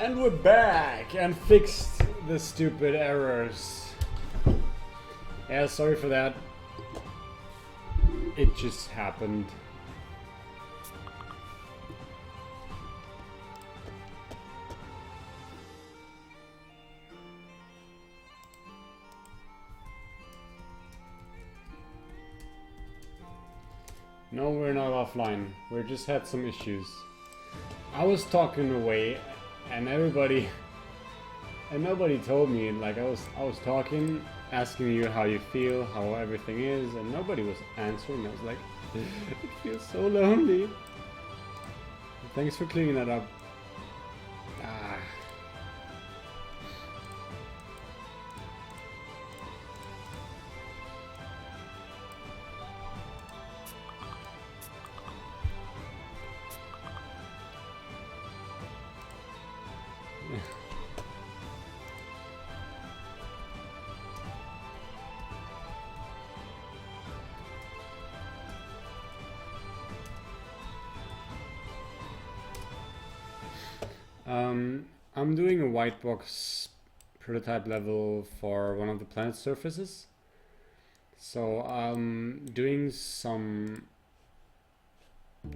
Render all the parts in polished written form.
And we're back and fixed the stupid errors. Yeah, sorry for that. It just happened. No, we're not offline. We just had some issues. I was talking away and nobody told me. Like I was talking, asking you how you feel, how everything is, and nobody was answering. I was like, it feels so lonely. Thanks for cleaning that up. Ah. I'm doing a white box prototype level for one of the planet surfaces. So I'm doing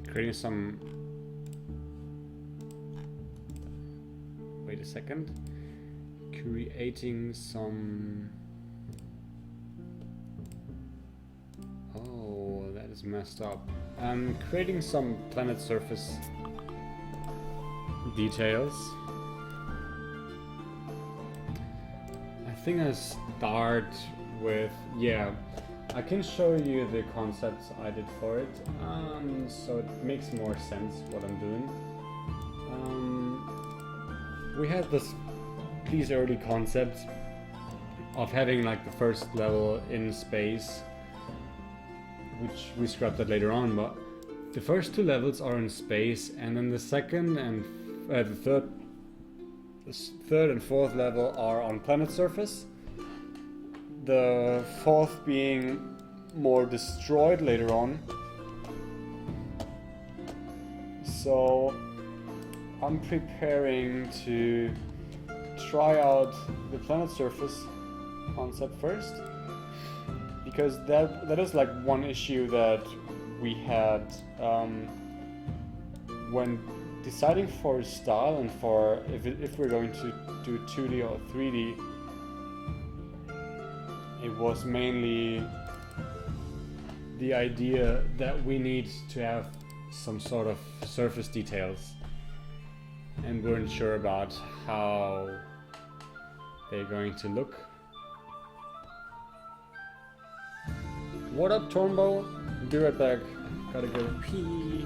creating some, wait a second, creating some, oh, that is messed up. I'm creating some planet surface details. I think I start with, yeah, I can show you the concepts I did for it, so it makes more sense what I'm doing. We had these early concepts of having like the first level in space, which we scrapped that later on, but the first two levels are in space, and then the second and the third and fourth level are on planet surface. The fourth being more destroyed later on. So I'm preparing to try out the planet surface concept first, because that is like one issue that we had when deciding for style and for if we're going to do 2D or 3D. It was mainly the idea that we need to have some sort of surface details, and weren't sure about how they're going to look. What up, Tornbow? Be right back. Gotta go pee.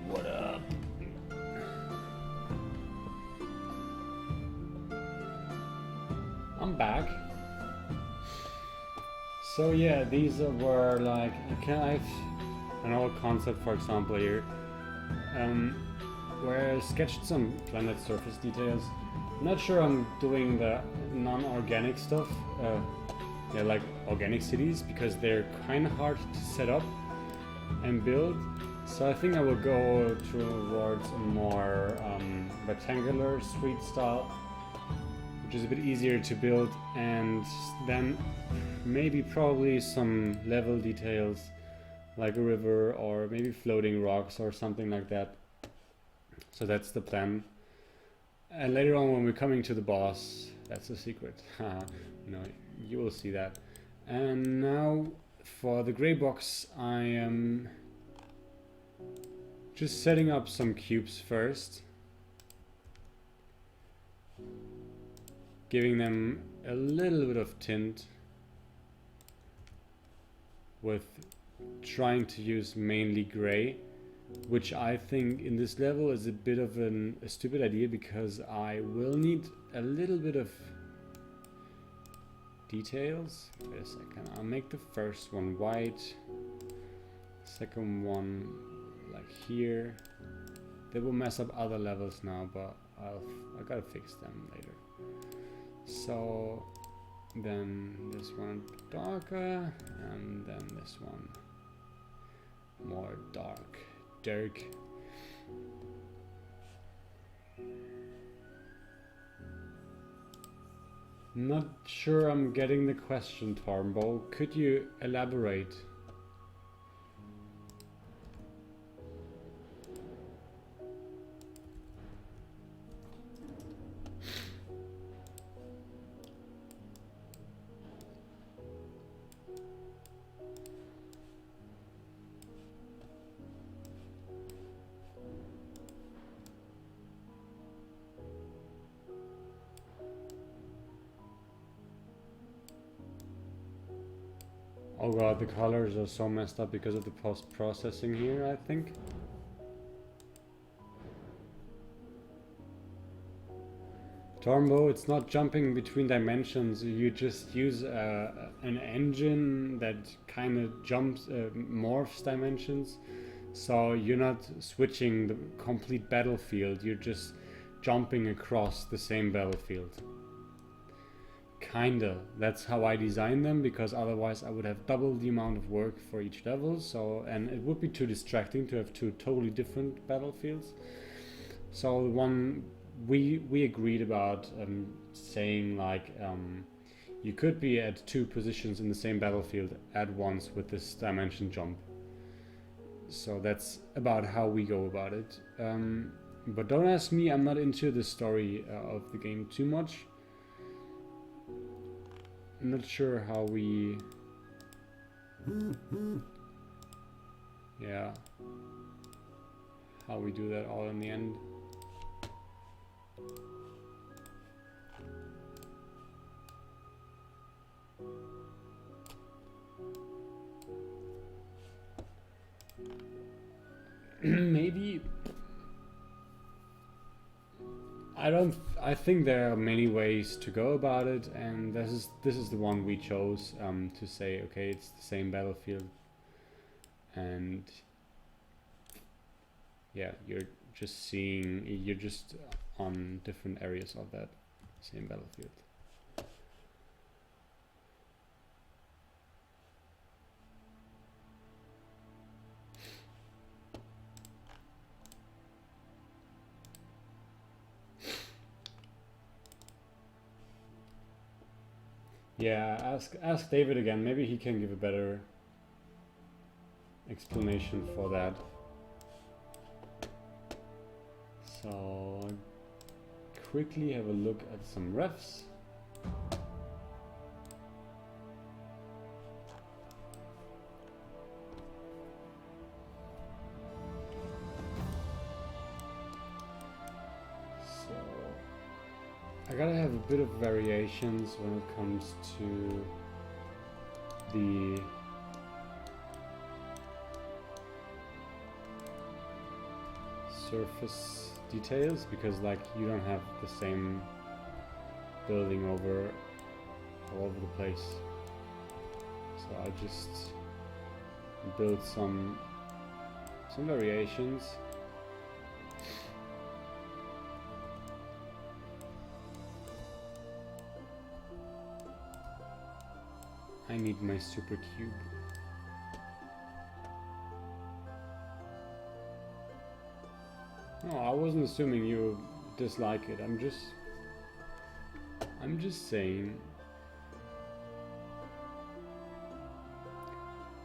What up? I'm back. So yeah, these were like, I have an old concept, for example, here, where I sketched some planet surface details. I'm not sure I'm doing the non-organic stuff, yeah, like organic cities, because they're kind of hard to set up and build. So I think I will go towards a more rectangular street style, which is a bit easier to build, and then maybe probably some level details like a river or maybe floating rocks or something like that. So that's the plan. And later on, when we're coming to the boss, that's a secret. You know, you will see that. And now for the gray box, I am just setting up some cubes first. giving them a little bit of tint with trying to use mainly gray, which I think in this level is a bit of a stupid idea, because I will need a little bit of details. Wait a second, I'll make the first one white, second one like here. They will mess up other levels now, but I gotta fix them later. So then this one darker, and then this one more dark. Not sure I'm getting the question, Tormbo. Could you elaborate? Oh god, the colors are so messed up because of the post-processing here, I think. Tormbo, it's not jumping between dimensions. You just use an engine that kind of jumps, morphs dimensions. So you're not switching the complete battlefield, you're just jumping across the same battlefield. Kinda. That's how I designed them, because otherwise I would have double the amount of work for each level. So, and it would be too distracting to have two totally different battlefields. So the one we agreed about saying like you could be at two positions in the same battlefield at once with this dimension jump. So that's about how we go about it. But don't ask me, I'm not into the story of the game too much. I'm not sure how we... yeah, how we do that all in the end. Maybe I think there are many ways to go about it, and this is the one we chose to say, okay, it's the same battlefield, and yeah, you're just on different areas of that same battlefield. Yeah, ask David again. Maybe he can give a better explanation for that. So quickly have a look at some refs. I gotta have a bit of variations when it comes to the surface details, because like you don't have the same building all over the place. So I just build some variations. I need my super cube. No, I wasn't assuming you dislike it. I'm just saying.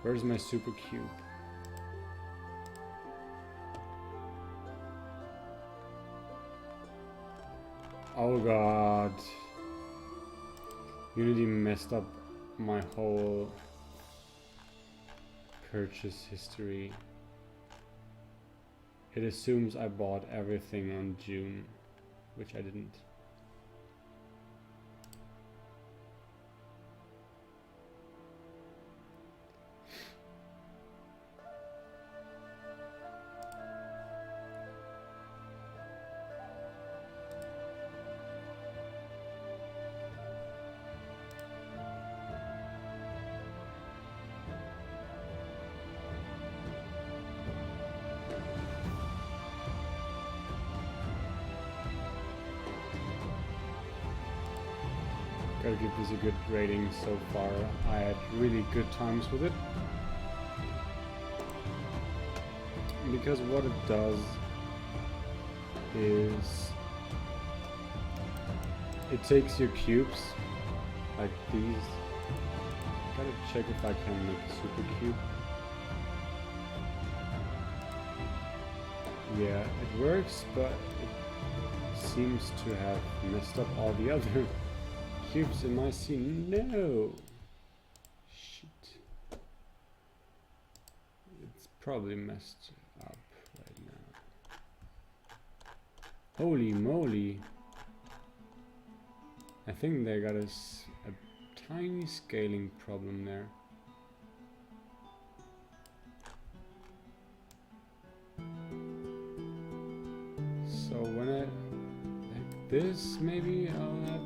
Where's my super cube? Oh god. Unity messed up my whole purchase history. It assumes I bought everything on June, which I didn't. Gotta give this a good rating so far. I had really good times with it. Because what it does is it takes your cubes like these. Gotta check if I can make a super cube. Yeah, it works, but it seems to have messed up all the other cubes in my scene. No! Shit. It's probably messed up right now. Holy moly! I think they got a tiny scaling problem there. So when I like this, maybe I'll have.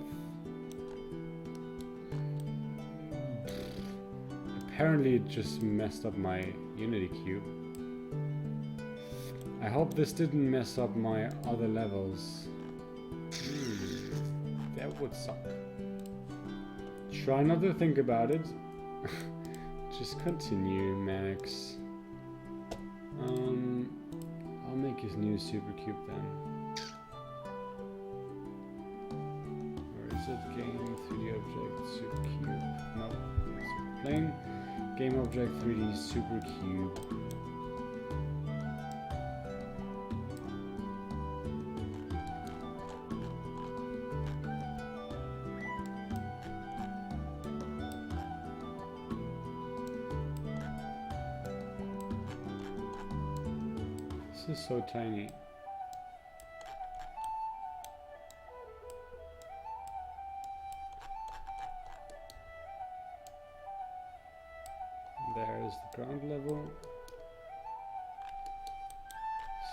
Apparently it just messed up my Unity cube. I hope this didn't mess up my other levels. That would suck. Try not to think about it. Just continue, Max. I'll make his new super cube then. Where is it? Game 3D object super cube. No, super plane. Game object 3D super cube. This is so tiny. There's the ground level.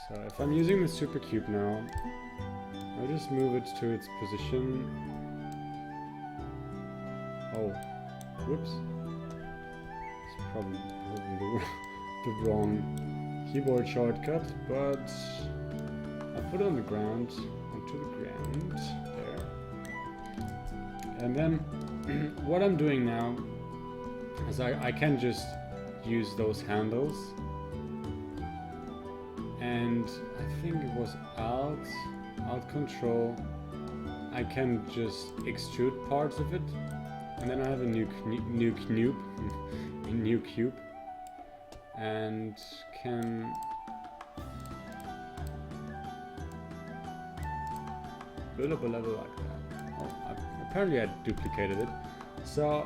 So if I'm using the super cube now, I'll just move it to its position. Oh, whoops. It's probably the wrong keyboard shortcut, but I'll put it on the ground, onto the ground, there. And then what I'm doing now is I can just use those handles, and I think it was Alt Control. I can just extrude parts of it, and then I have a new cube, and can build up a level like that. Oh, apparently I duplicated it. So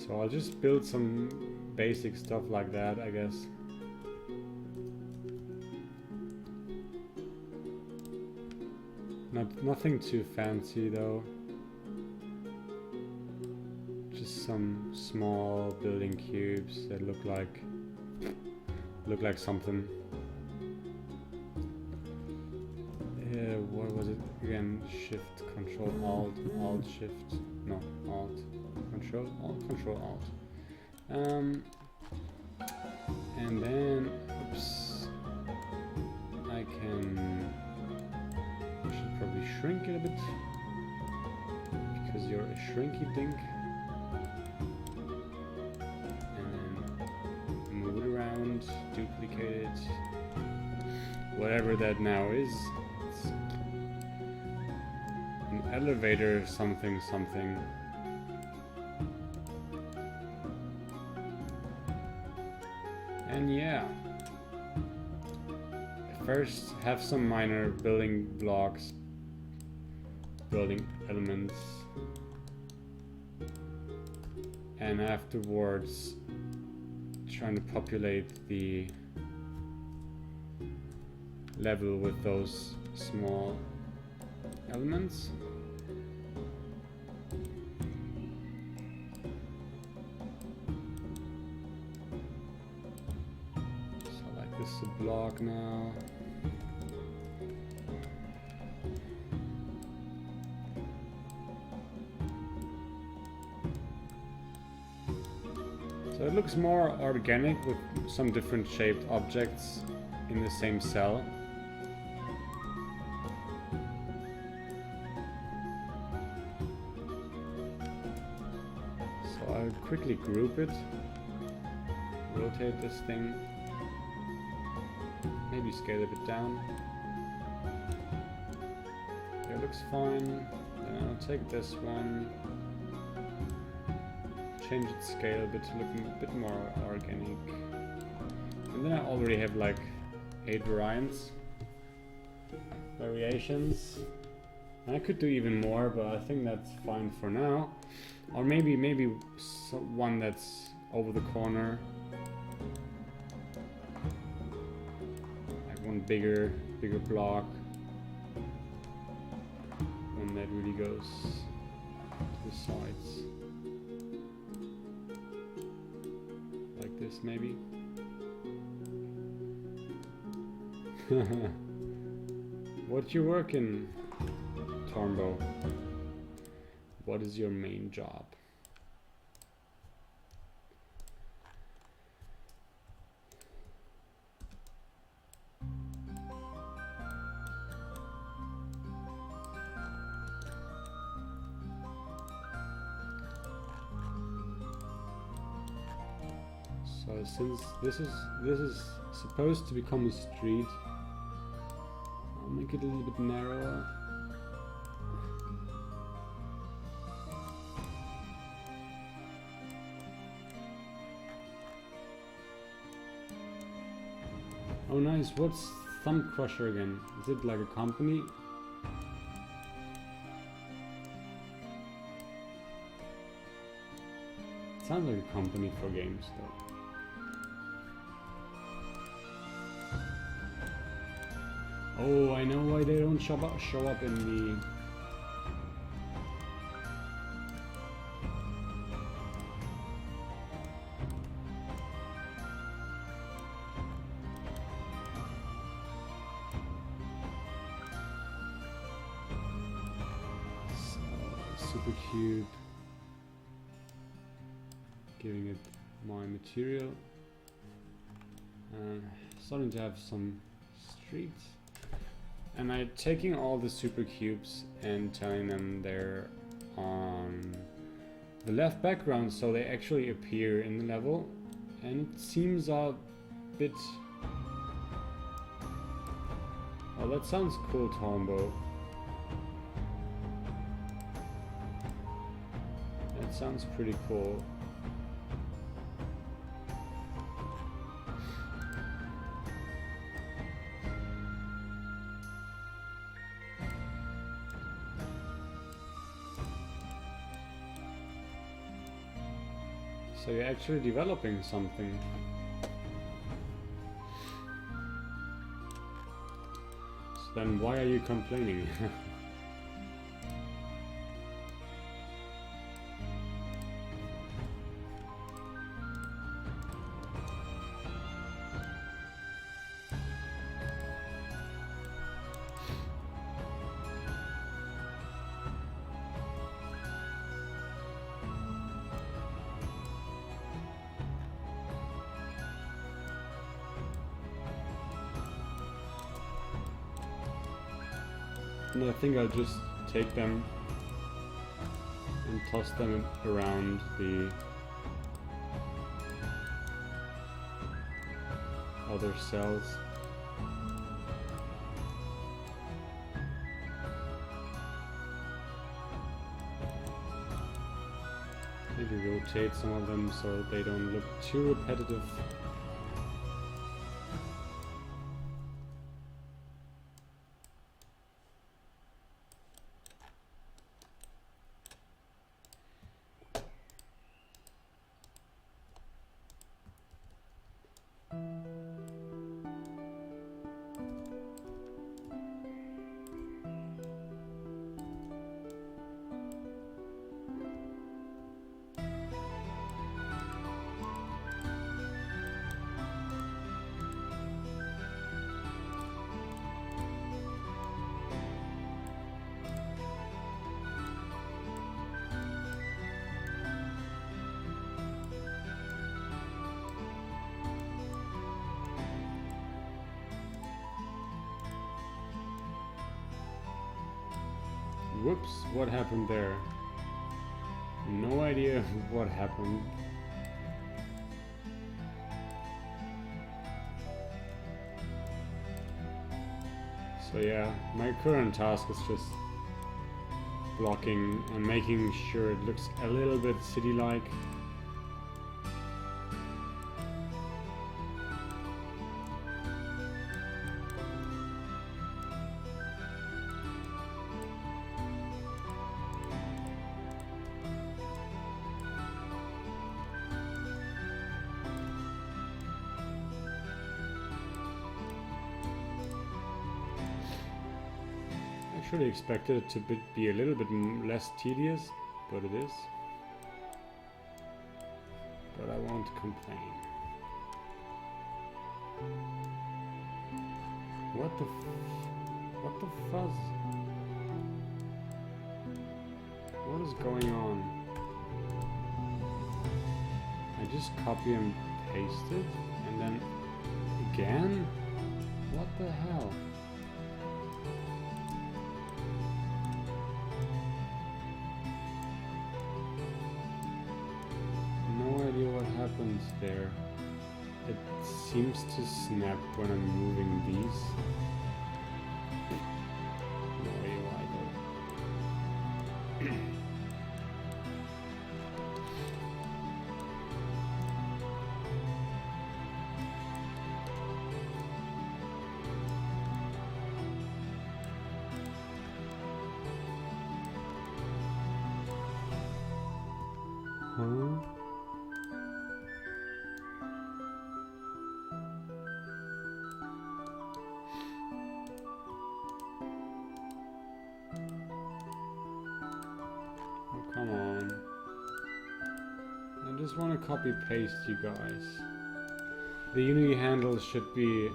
So I'll just build some basic stuff like that, I guess. Nothing too fancy though. Just some small building cubes that look like something. What was it again? Shift, Control, Alt, Shift. No, Alt, Control, Alt. And then, oops, I should probably shrink it a bit because you're a shrinky dink. And then move it around, duplicate it, whatever that now is. It's an elevator something. And yeah, first have some minor building blocks, building elements, and afterwards trying to populate the level with those small elements. So like this is a block now. So it looks more organic with some different shaped objects in the same cell. So I'll quickly group it, rotate this thing, maybe scale it a bit down. It looks fine. Then I'll take this one, change its scale a bit to look a bit more organic. And then I already have like 8 variations. And I could do even more, but I think that's fine for now. Or maybe one that's over the corner. Like one bigger block. One that really goes to the sides. Like this maybe. What you working, Tormbo? What is your main job? So since this is supposed to become a street, I'll make it a little bit narrower. Oh nice, what's Thumb Crusher again? Is it like a company? It sounds like a company for games though. Oh, I know why they don't show up in the... Super cube. Giving it my material. Starting to have some streets. And I'm taking all the super cubes and telling them they're on the left background so they actually appear in the level. And it seems a bit... Oh, that sounds cool, Tombo. That sounds pretty cool. So you're actually developing something. So then why are you complaining? And I think I'll just take them and toss them around the other cells. Maybe rotate some of them so they don't look too repetitive. Whoops, what happened there? No idea what happened. So yeah, my current task is just blocking and making sure it looks a little bit city-like. I actually expected it to be a little bit less tedious, but it is. But I won't complain. What the fuzz? What is going on? I just copy and paste it, and then again? What the hell? Happens there. It seems to snap when I'm moving these. No idea why though. Huh? Come on. I just want to copy paste you guys. The Unity handles should be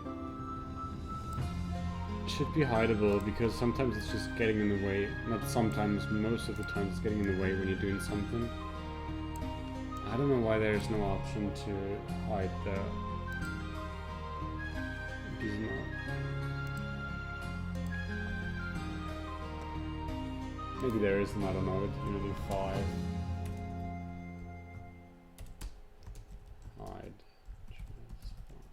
hideable because sometimes it's just getting in the way. Not sometimes, most of the time it's getting in the way when you're doing something. I don't know why there's no option to hide these not. Maybe there isn't, I don't know, it's Unity 5. Hide. Transform.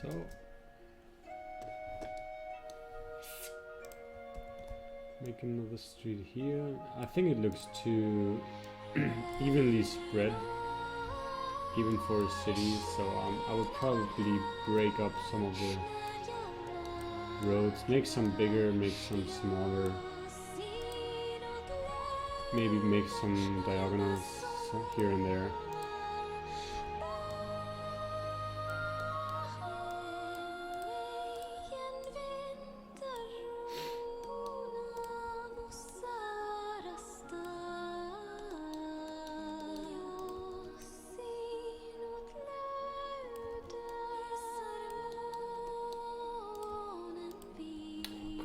So make another street here. I think it looks too evenly spread, even for a city. So I would probably break up some of the roads, make some bigger, make some smaller, maybe make some diagonals here and there.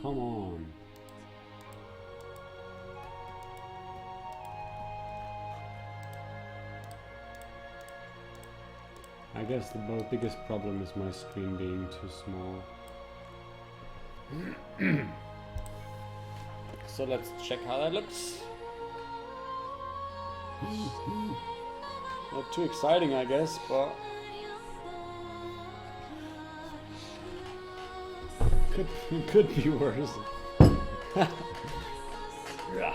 come on. I guess the biggest problem is my screen being too small. So let's check how that looks. Not too exciting, I guess, but could be worse. Yeah.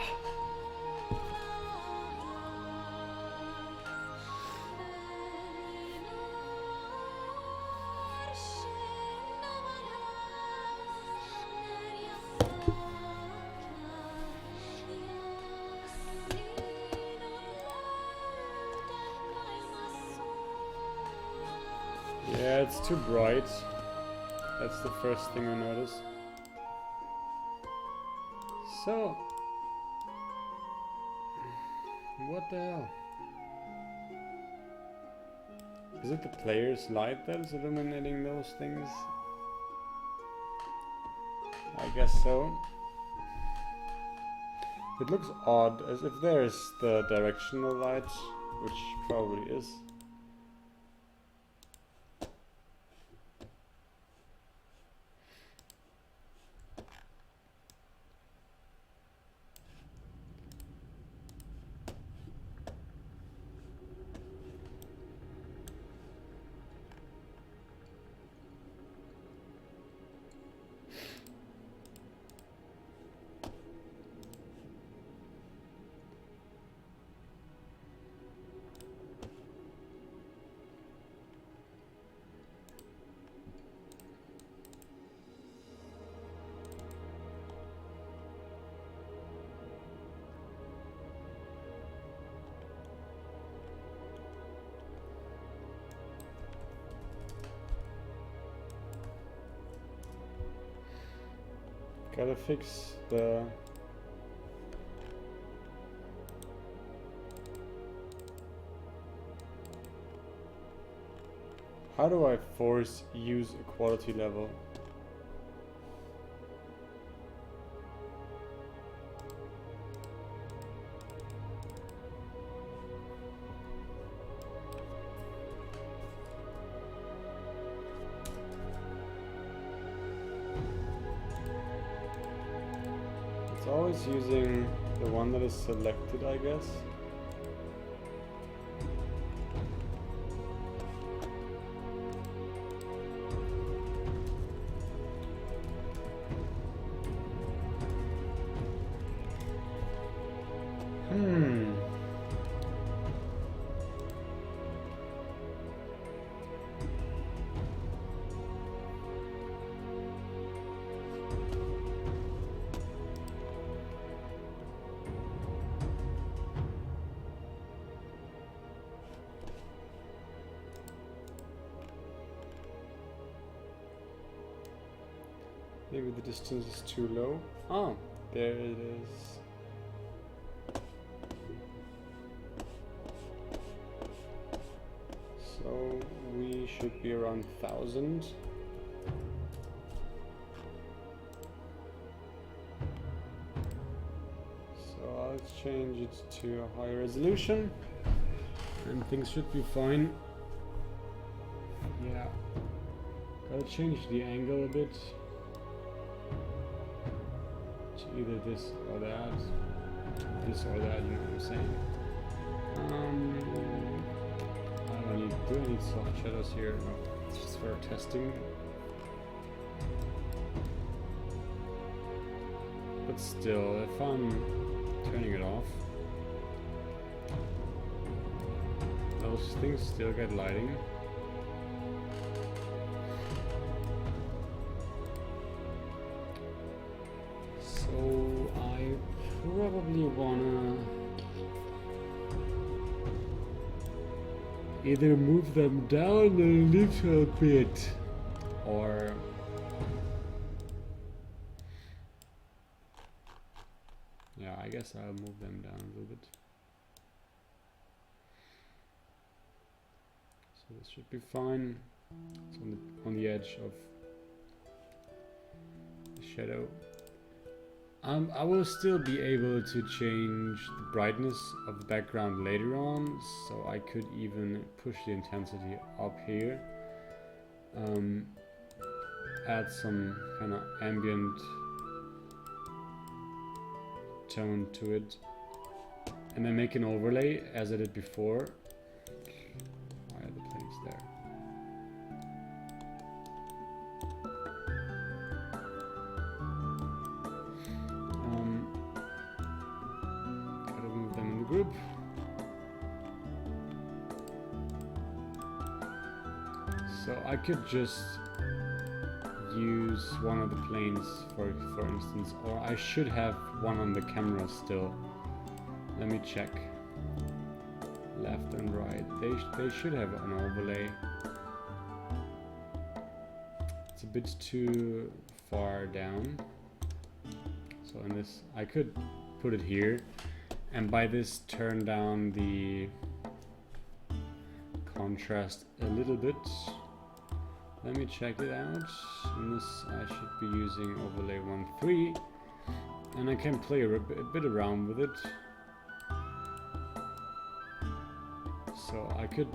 Yeah, it's too bright. That's the first thing I notice. So, what the hell? Is it the player's light that is illuminating those things? I guess so. It looks odd, as if there's the directional light, which probably is. Gotta fix the... How do I force use equality level? Always using the one that is selected, I guess. Maybe the distance is too low. Oh, there it is. So we should be around 1000. So I'll change it to a higher resolution and things should be fine. Yeah. Gotta change the angle a bit. Either this or that, you know what I'm saying. Do I need soft shadows here? No, it's just for testing. But still, if I'm turning it off, those things still get lighting. So I probably wanna either move them down a little bit or yeah, I guess I'll move them down a little bit. So this should be fine. It's on the edge of the shadow. I will still be able to change the brightness of the background later on, so I could even push the intensity up here. Add some kind of ambient tone to it, and then make an overlay as I did before. Why are the planes there? Gotta move them in the group. So I could just use one of the planes for instance, or I should have one on the camera still. Let me check. Left and right. They should have an overlay. It's a bit too far down. So in this, I could put it here, and by this turn down the contrast a little bit. Let me check it out. In this, I should be using overlay 1.3, and I can play a bit around with it. So I could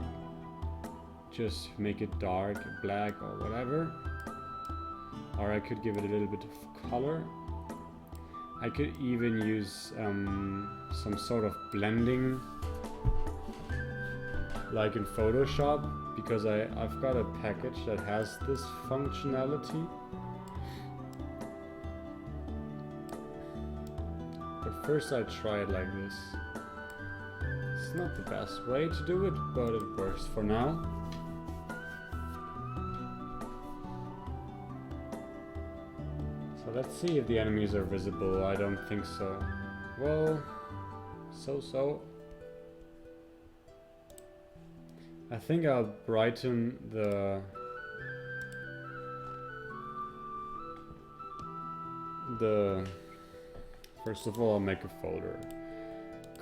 just make it dark, black, or whatever, or I could give it a little bit of color. I could even use some sort of blending, like in Photoshop, because I've got a package that has this functionality. But first I try it like this. It's not the best way to do it, but it works for now. So let's see if the enemies are visible. I don't think so. Well, so. I think I'll brighten the first of all, I'll make a folder.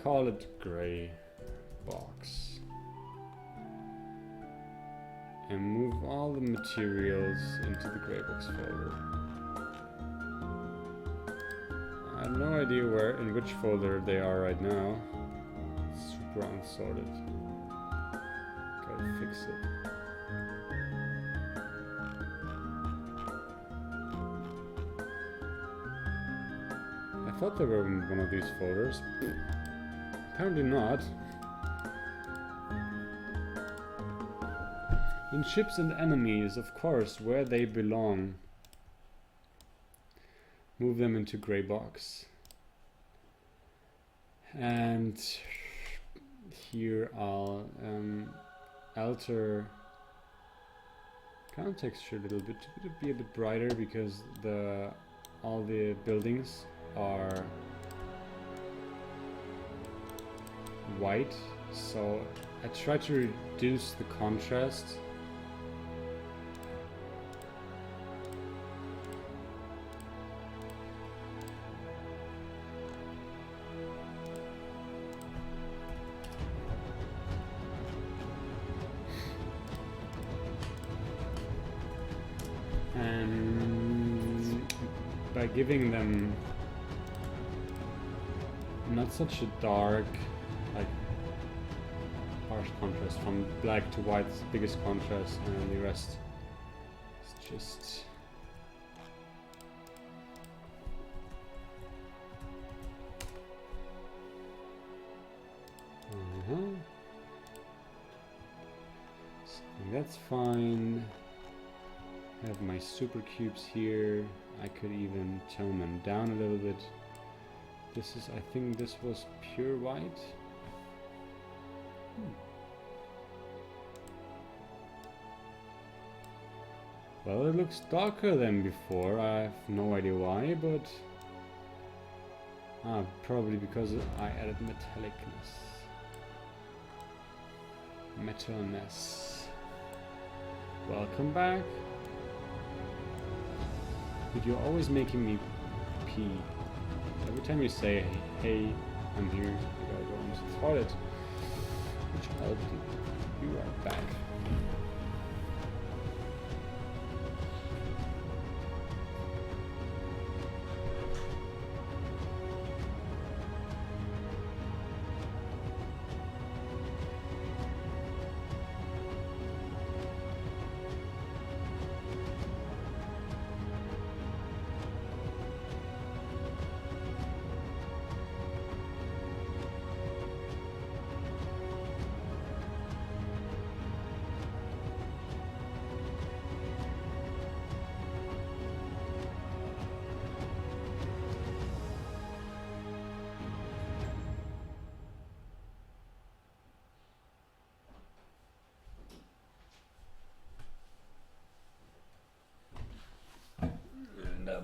Call it gray box. And move all the materials into the gray box folder. I have no idea in which folder they are right now. It's super unsorted. Gotta fix it. I thought they were in one of these folders. Apparently not. In ships and enemies, of course, where they belong. Move them into gray box. And here I'll alter context a little bit to be a bit brighter, because all the buildings are white, so I try to reduce the contrast. And by giving them not such a dark, like harsh contrast, from black to white is the biggest contrast, and the rest is just so that's fine. I have my super cubes here. I could even tone them down a little bit. This is, I think this was pure white. Well, it looks darker than before. I have no idea why, but probably because I added metallicness. Metalness. Welcome back. But you're always making me pee. Every time you say, hey, I'm here, you gotta go into the toilet. Which I'll do. You are back.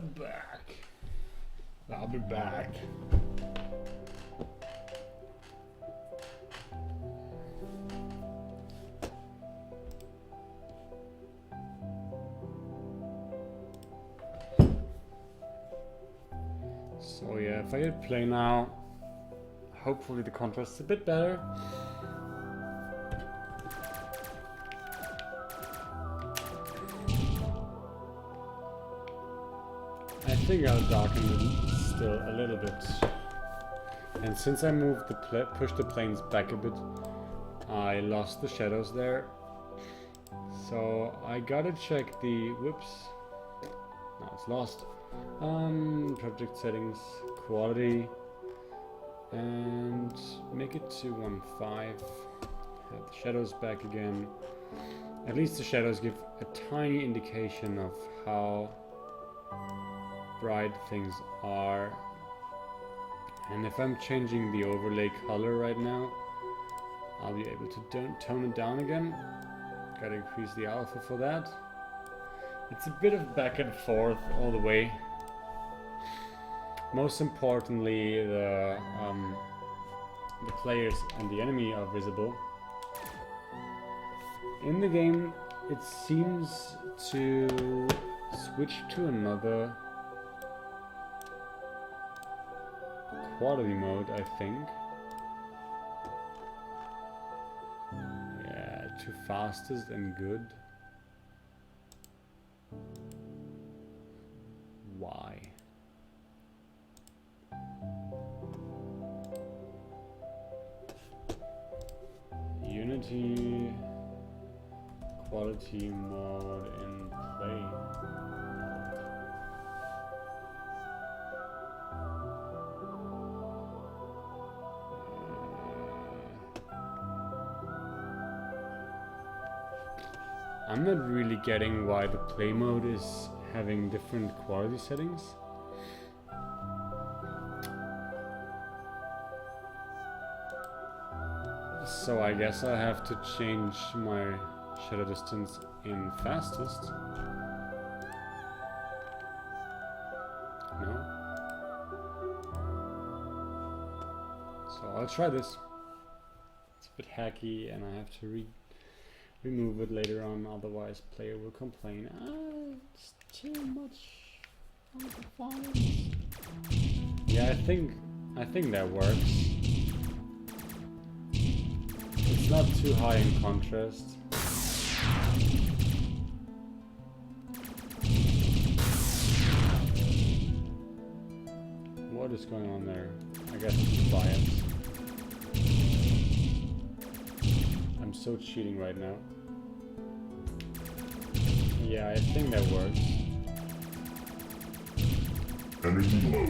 back. I'll be back. So yeah, if I hit play now, hopefully the contrast is a bit better. I think I'll darken it still a little bit. And since I moved the pushed the planes back a bit, I lost the shadows there. So I gotta check the, whoops, now it's lost. Project settings, quality, and make it to 1.5. Have the shadows back again. At least the shadows give a tiny indication of how bright things are. And if I'm changing the overlay color right now, I'll be able to tone it down again. Gotta increase the alpha for that. It's a bit of back and forth all the way. Most importantly, the players and the enemy are visible. In the game, it seems to switch to another quality mode, I think. Yeah, to fastest and good. Why? Unity quality mode in play. I'm not really getting why the play mode is having different quality settings. So I guess I have to change my shadow distance in fastest. No? So I'll try this. It's a bit hacky and I have to remove it later on, otherwise player will complain. It's too much on the files. Yeah, I think that works. It's not too high in contrast. What is going on there? I guess it's bias. I'm so cheating right now. Yeah, I think that works. Energy low.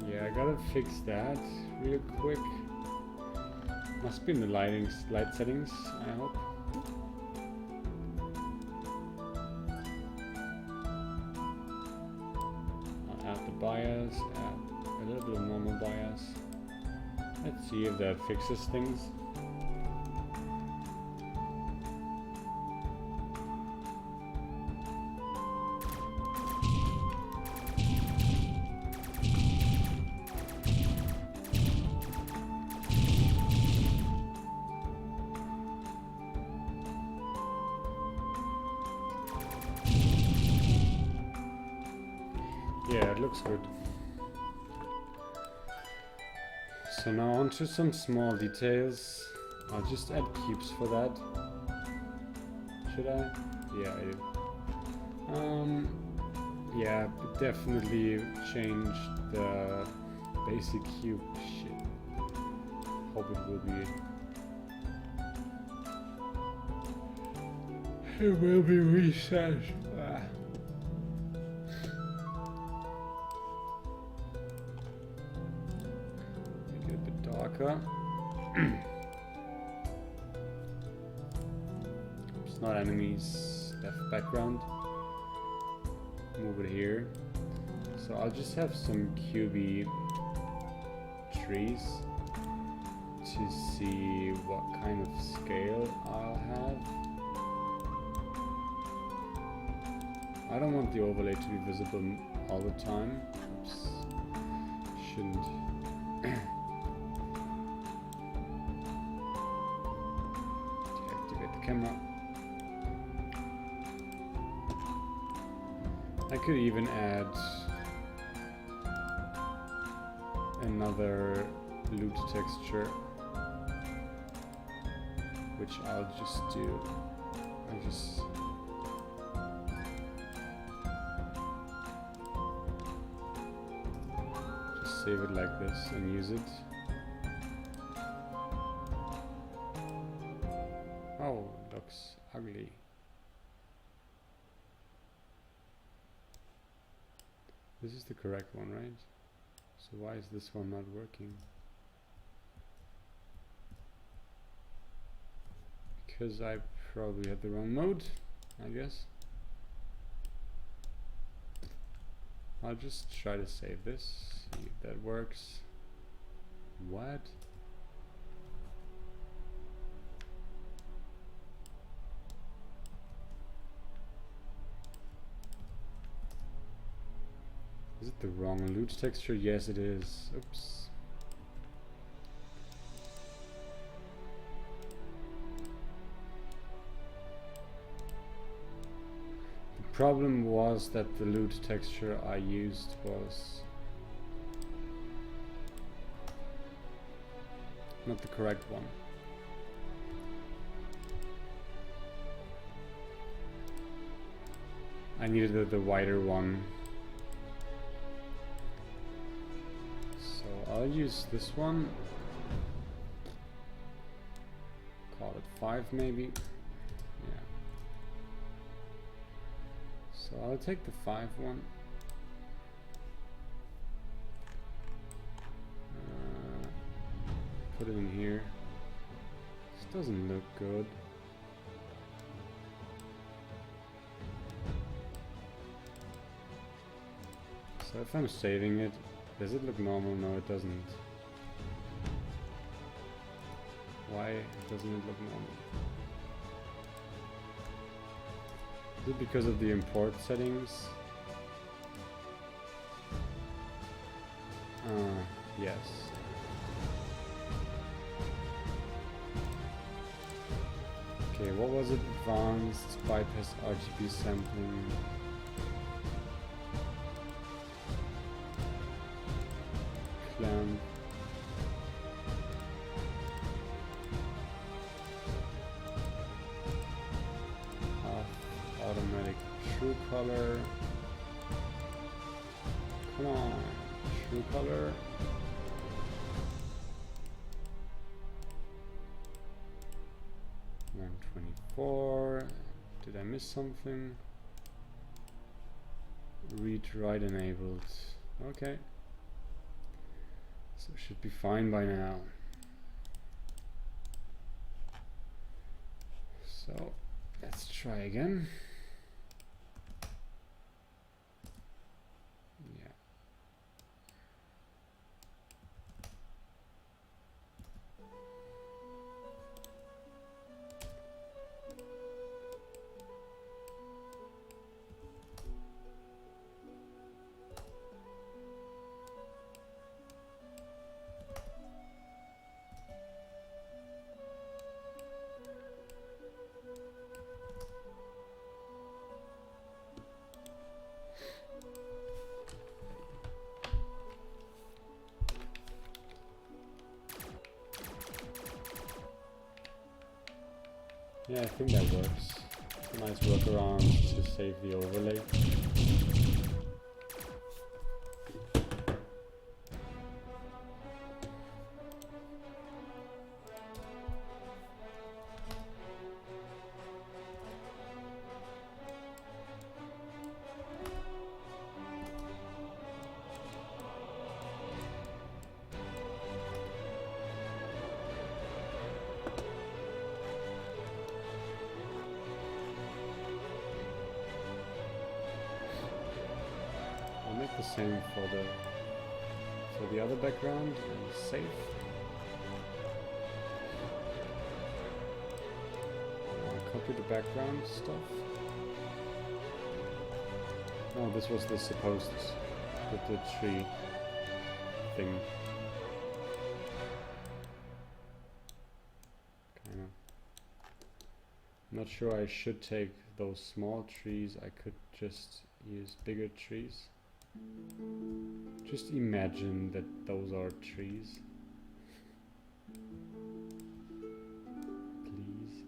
Yeah, I gotta fix that real quick. Must be in the light settings, I hope. I'll add the bias, add a little bit of normal bias. Let's see if that fixes things. Yeah, it looks good. So now on to some small details. I'll just add cubes for that. Should I? Yeah, I did. Yeah, definitely change the basic cube shit. Hope it will be. It will be reset. Make it a bit darker. It's not enemies, left background. Move it here. So I'll just have some cubey trees to see what kind of scale I'll have. I don't want the overlay to be visible all the time. Oops. Shouldn't. Deactivate the camera. I could even add another loot texture, which I'll just do. I just save it like this and use it. Oh, it looks ugly. This is the correct one, right? So why is this one not working? Because I probably had the wrong mode, I guess. I'll just try to save this, see if that works. What? Is it the wrong loot texture? Yes, it is. Oops. The problem was that the loot texture I used was not the correct one. I needed the wider one. So I'll use this one. Call it 5 maybe. So I'll take the 5 one. Put it in here. This doesn't look good. So if I'm saving it, does it look normal? No, it doesn't. Why doesn't it look normal? Is it because of the import settings? Yes. Okay, what was it? Advanced bypass RGB sampling. Clamp. Automatic true color. Come on, true color. $124. Did I miss something? Read write enabled. Okay. So it should be fine by now. So let's try again. Yeah, I think that works. Nice workaround to save the overlay. The same for the other background and save. copy the background stuff. Oh, this was the supposed with the tree thing. Kinda. Not sure I should take those small trees. I could just use bigger trees. Just imagine that those are trees. Please.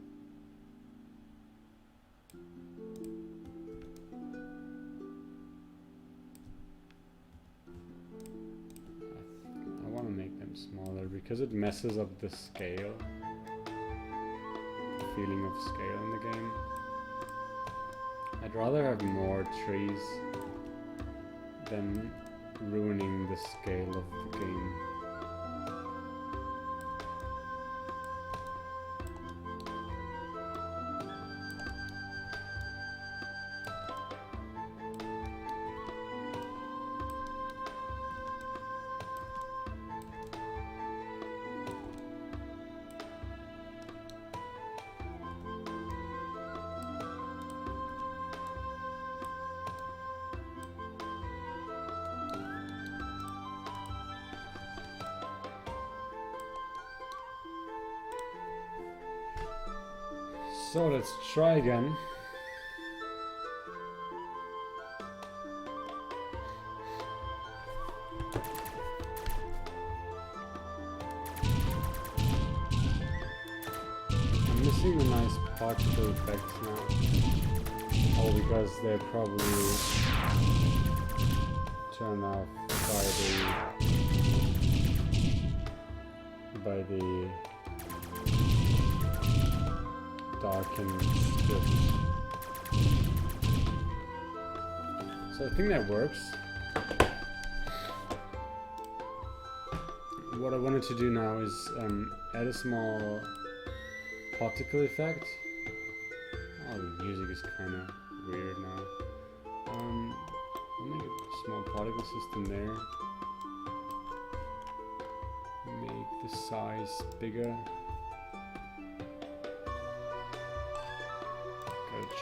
I want to make them smaller because it messes up the scale. The feeling of scale in the game. I'd rather have more trees than ruining the scale of the game. So let's try again. I'm missing the nice particle effects now. Oh, because they're probably turned off by the darkened script. So I think that works. What I wanted to do now is add a small particle effect. Oh, the music is kind of weird now. I'll make a small particle system there. Make the size bigger.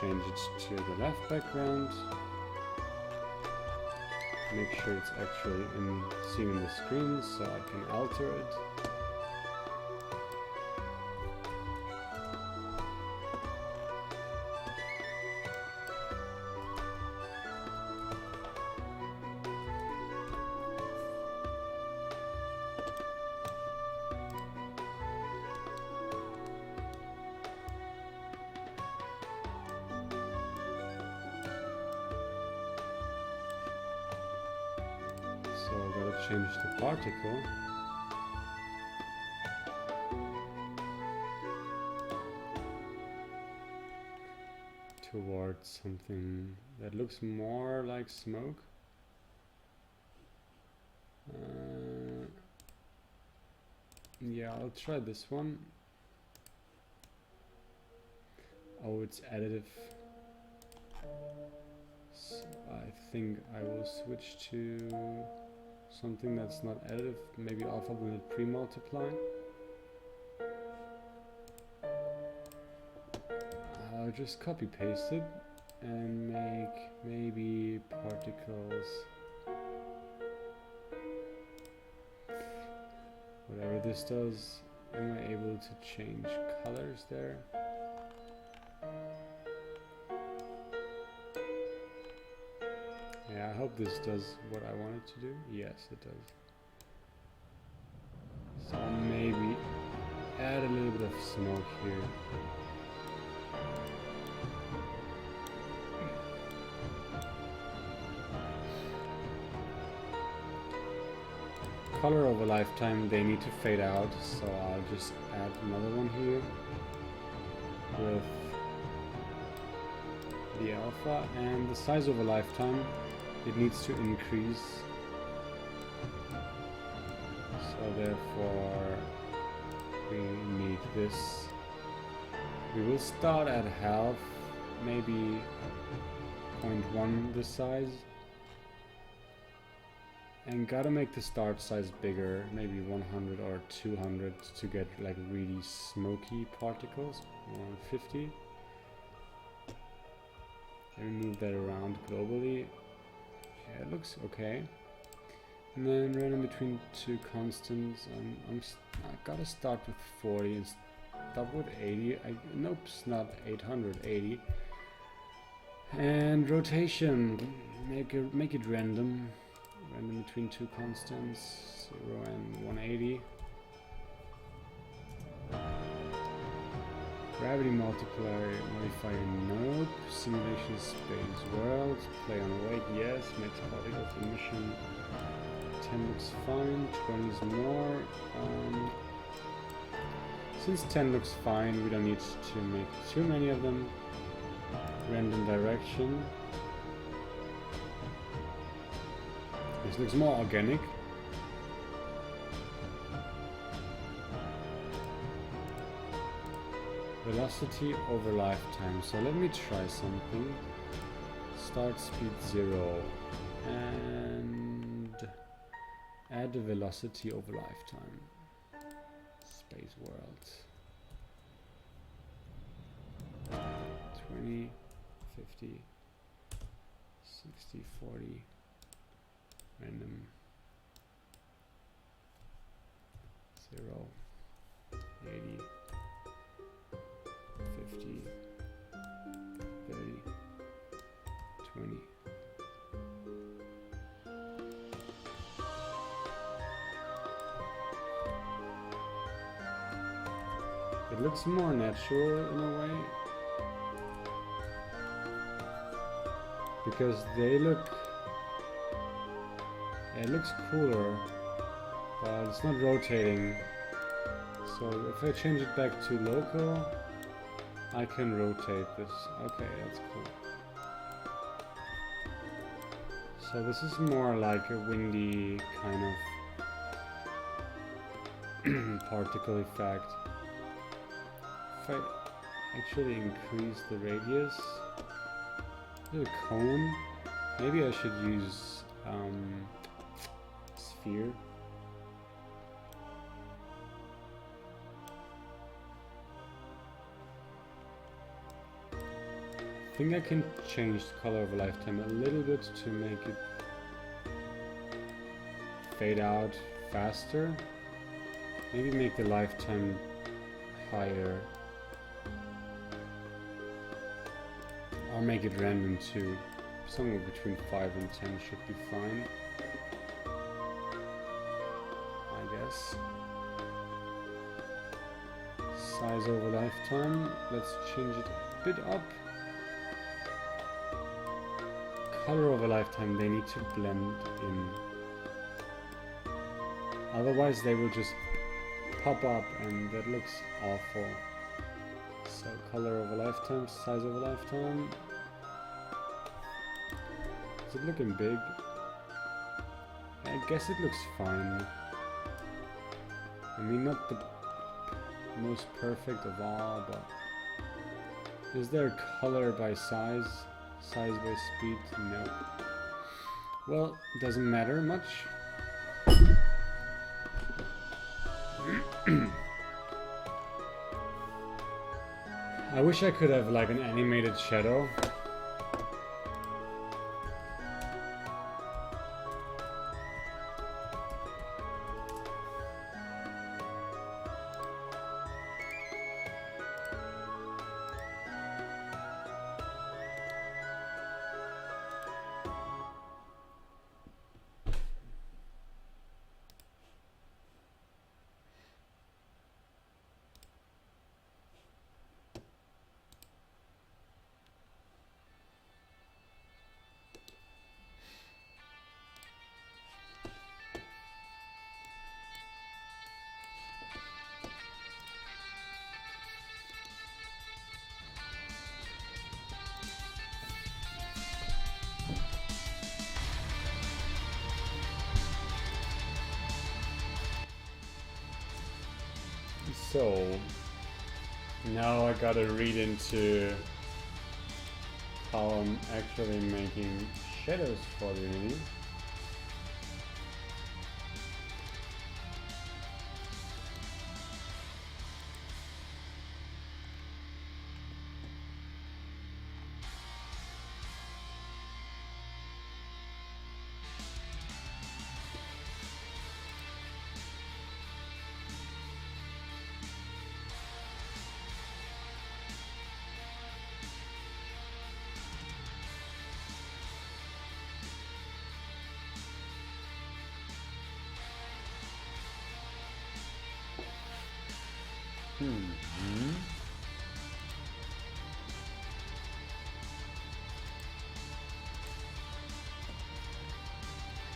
Change it to the left background. Make sure it's actually seen in the screen so I can alter it. So I've got to change the particle. Towards something that looks more like smoke. Yeah, I'll try this one. Oh, it's additive. So I think I will switch to something that's not additive, maybe alpha will pre-multiply. I'll just copy paste it and make maybe particles. Whatever this does, am I able to change colors there? Yeah, I hope this does what I want it to do. Yes, it does. So I'll maybe add a little bit of smoke here. Color over lifetime, they need to fade out, so I'll just add another one here with the alpha, and the size over lifetime, it needs to increase, so therefore we need this. We will start at half, maybe 0.1 this size, and gotta make the start size bigger, maybe 100 or 200 to get like really smoky particles, 150. Let me move that around globally. Yeah, it looks okay. And then random between two constants. I gotta start with 40 and stop with 80. Nope, it's not 880. And rotation, make it random. Random between two constants, 0 and 180. Gravity multiplier modifier, nope. Simulation space world, play on awake, yes. Next particle of emission. 10 looks fine, 20 is more. Since 10 looks fine, we don't need to make too many of them. Random direction. This looks more organic. Velocity over lifetime. So let me try something. Start speed 0 and add the velocity over lifetime. Space world. 20, 50, 60, 40. Random 0, 80, 50, 30, 20. It looks more natural in a way because they look. It looks cooler, but it's not rotating. So if I change it back to local, I can rotate this. Okay, that's cool. So this is more like a windy kind of particle effect. If I actually increase the radius, the cone, maybe I should use sphere. I think I can change the color of a lifetime a little bit to make it fade out faster. Maybe make the lifetime higher. Or make it random too. Somewhere between 5 and 10 should be fine. I guess. Size over lifetime. Let's change it a bit up. Color over lifetime, they need to blend in. Otherwise they will just pop up and that looks awful. So color over lifetime, size over lifetime. Is it looking big? I guess it looks fine. I mean, not the most perfect of all, but is there color by size? Size by speed? No. Well, doesn't matter much. I wish I could have like an animated shadow. So now I gotta read into how I'm actually making shadows for Unity.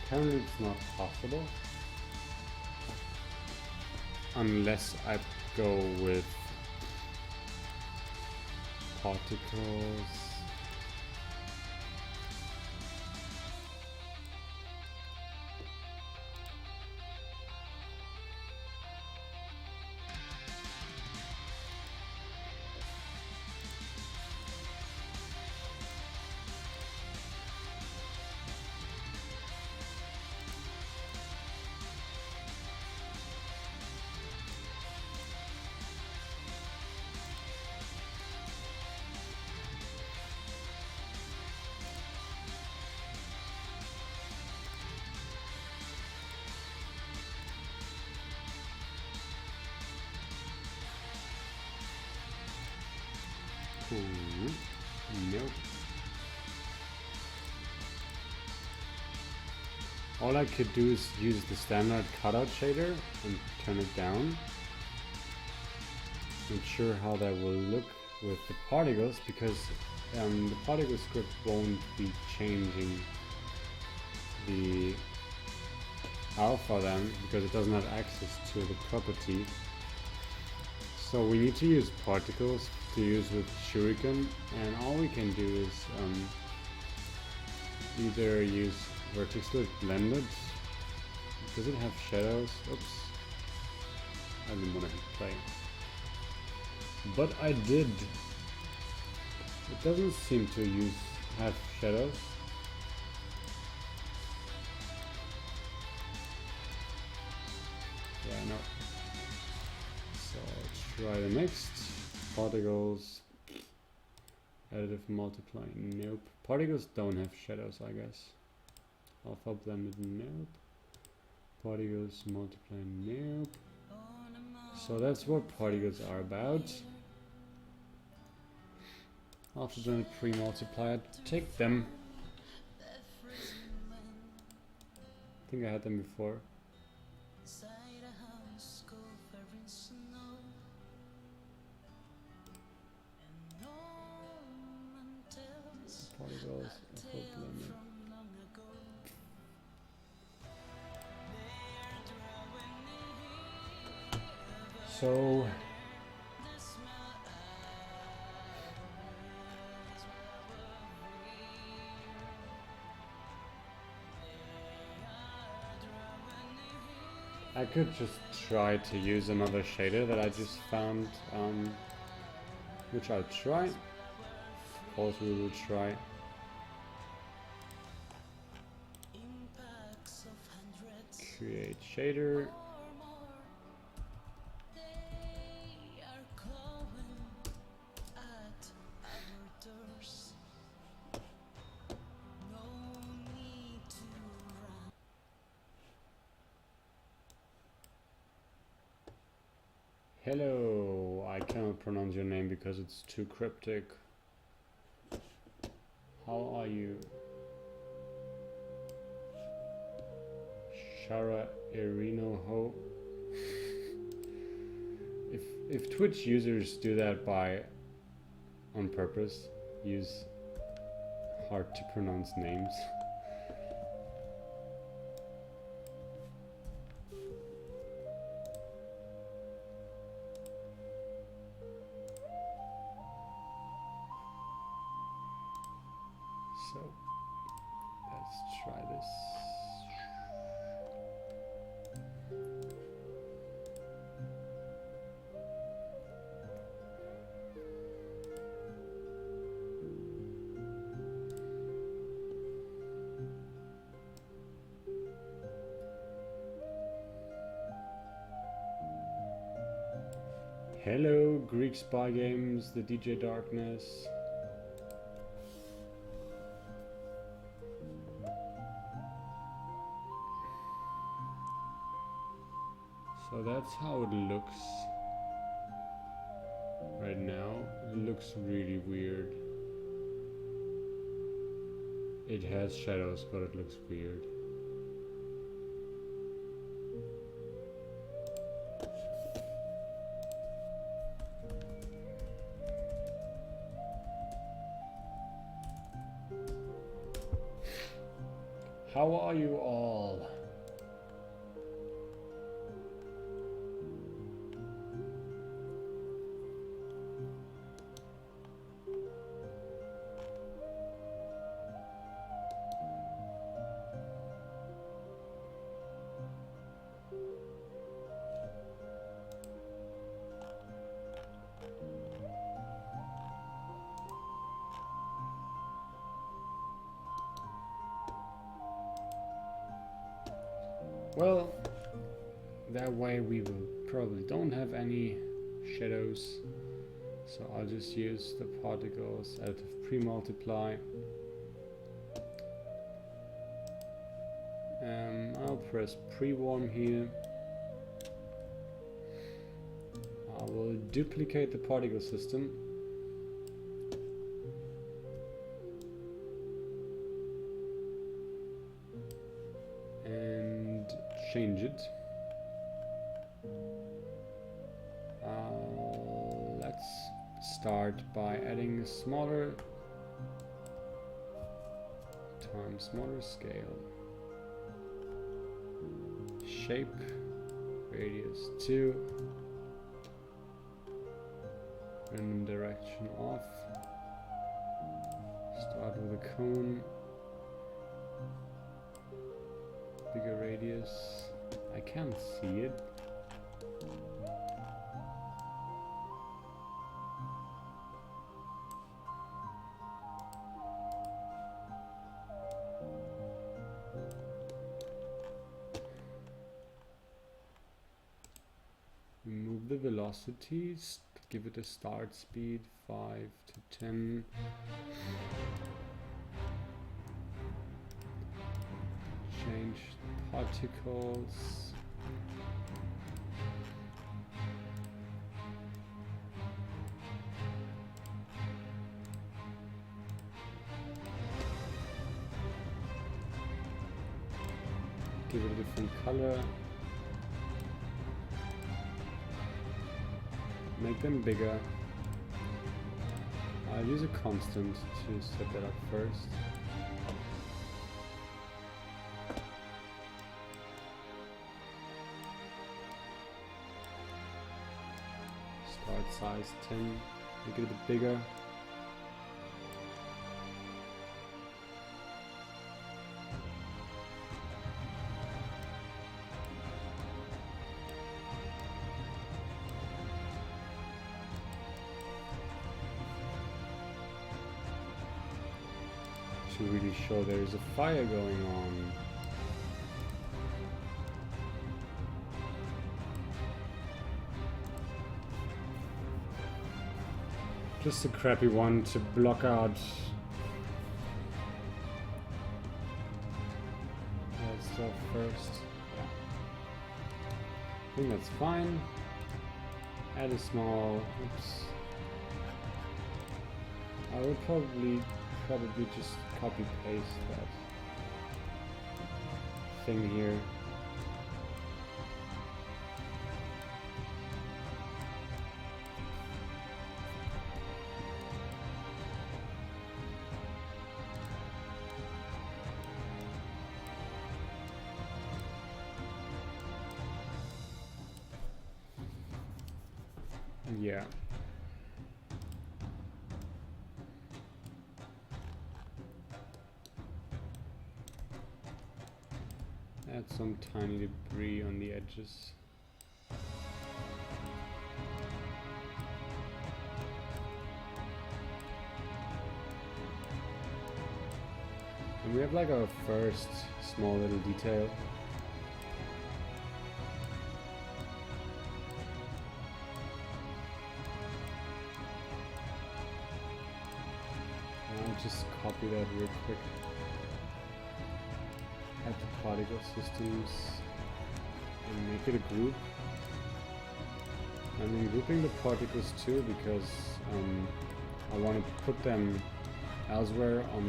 Apparently it's not possible unless I go with particles. Nope. All I could do is use the standard cutout shader and turn it down. Not sure how that will look with the particles, because the particle script won't be changing the alpha then, because it doesn't have access to the property. So we need to use particles to use with Shuriken, and all we can do is either use vertex split blended. Does it have shadows? Oops, I didn't want to hit play, but I did. It doesn't seem to have shadows. Yeah, no. So try the next. Particles, additive multiplying, nope. Particles don't have shadows, I guess. Alpha blended, nope. Particles multiplying, nope. So that's what particles are about. Alpha blended pre-multiplied, take them. I think I had them before. Particles, alpha blended. So I could just try to use another shader that I just found, which I'll try. Of course we will try. Create shader. Hello, I cannot pronounce your name because it's too cryptic. How are you? Shara Erino Ho. If Twitch users do that on purpose, use hard to pronounce names. So let's try this. Hello, Greek Spy Games, the DJ Darkness. So that's how it looks right now. It looks really weird. It has shadows, but it looks weird. How are you all? Well, that way we will probably don't have any shadows, so I'll just use the particles additive pre-multiply. I'll press pre-warm here. I will duplicate the particle system. Change it. Let's start by adding a smaller scale. Shape, radius 2, random direction off. Start with a cone. Bigger radius. I can't see it. Remove the velocities. Give it a start speed 5 to 10. Change particles. Give it a different color. Make them bigger. I'll use a constant to set that up first. Start size 10, make it a bit bigger. To really show there is a fire going on. Just a crappy one to block out that stuff first. Yeah. I think that's fine. Add a small, oops. I will probably just copy paste that thing here. Yeah. Add some tiny debris on the edges. And we have like our first small little detail. I'll just copy that real quick. Add the particle systems and make it a group. I'm grouping the particles too because I want to put them elsewhere on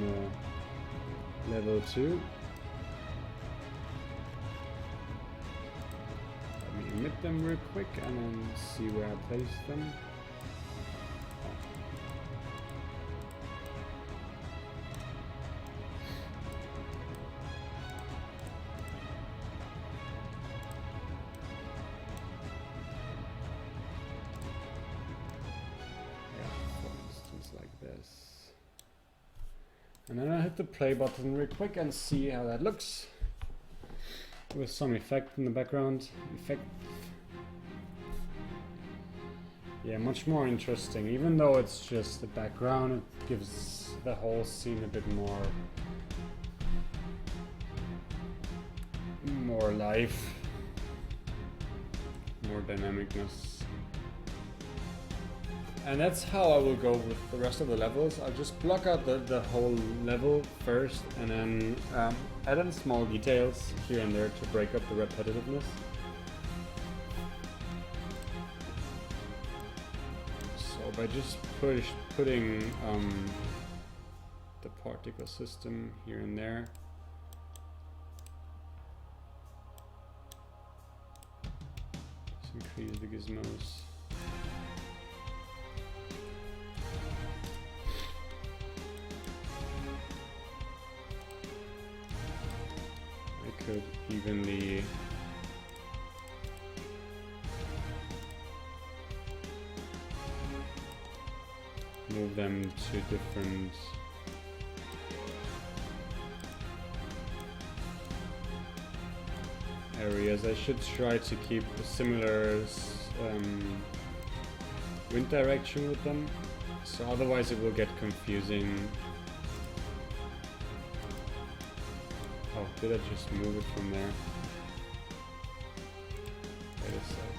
the level 2. Let me emit them real quick and then see where I place them. And then I hit the play button real quick and see how that looks. With some effect in the background. Yeah, much more interesting. Even though it's just the background, it gives the whole scene a bit more life, more dynamicness. And that's how I will go with the rest of the levels. I'll just block out the whole level first and then add in small details here and there to break up the repetitiveness. So by just putting the particle system here and there, just increase the gizmos. Could evenly move them to different areas. I should try to keep a similar wind direction with them, so otherwise it will get confusing. Oh, did I just move it from there? Wait a sec.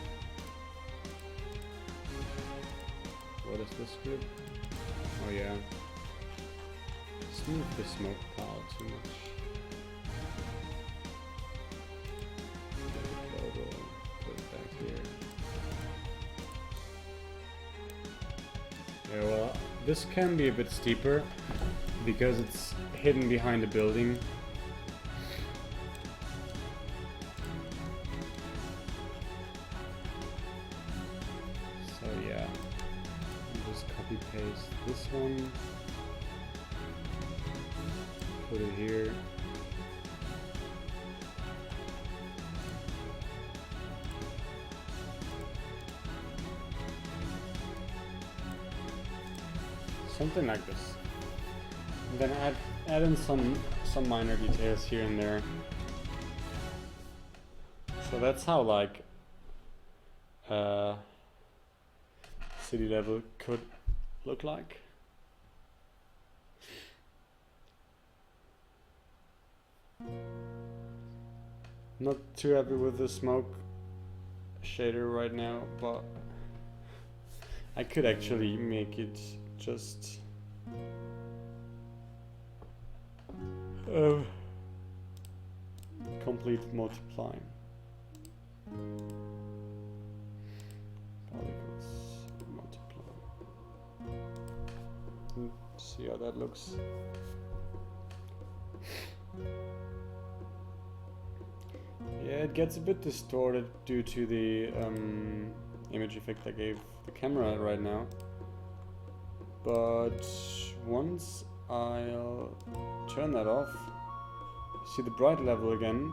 What is this group? Oh yeah. Let's move the smoke pile too much. Put it back here. Yeah, well, this can be a bit steeper because it's hidden behind a building. Paste this one, put it here, something like this, and then add in some minor details here and there. So that's how like city level could look like. Not too happy with the smoke shader right now, but I could actually make it just complete multiplying. See how that looks. Yeah, it gets a bit distorted due to the image effect I gave the camera right now. But once I'll turn that off, see the bright level again,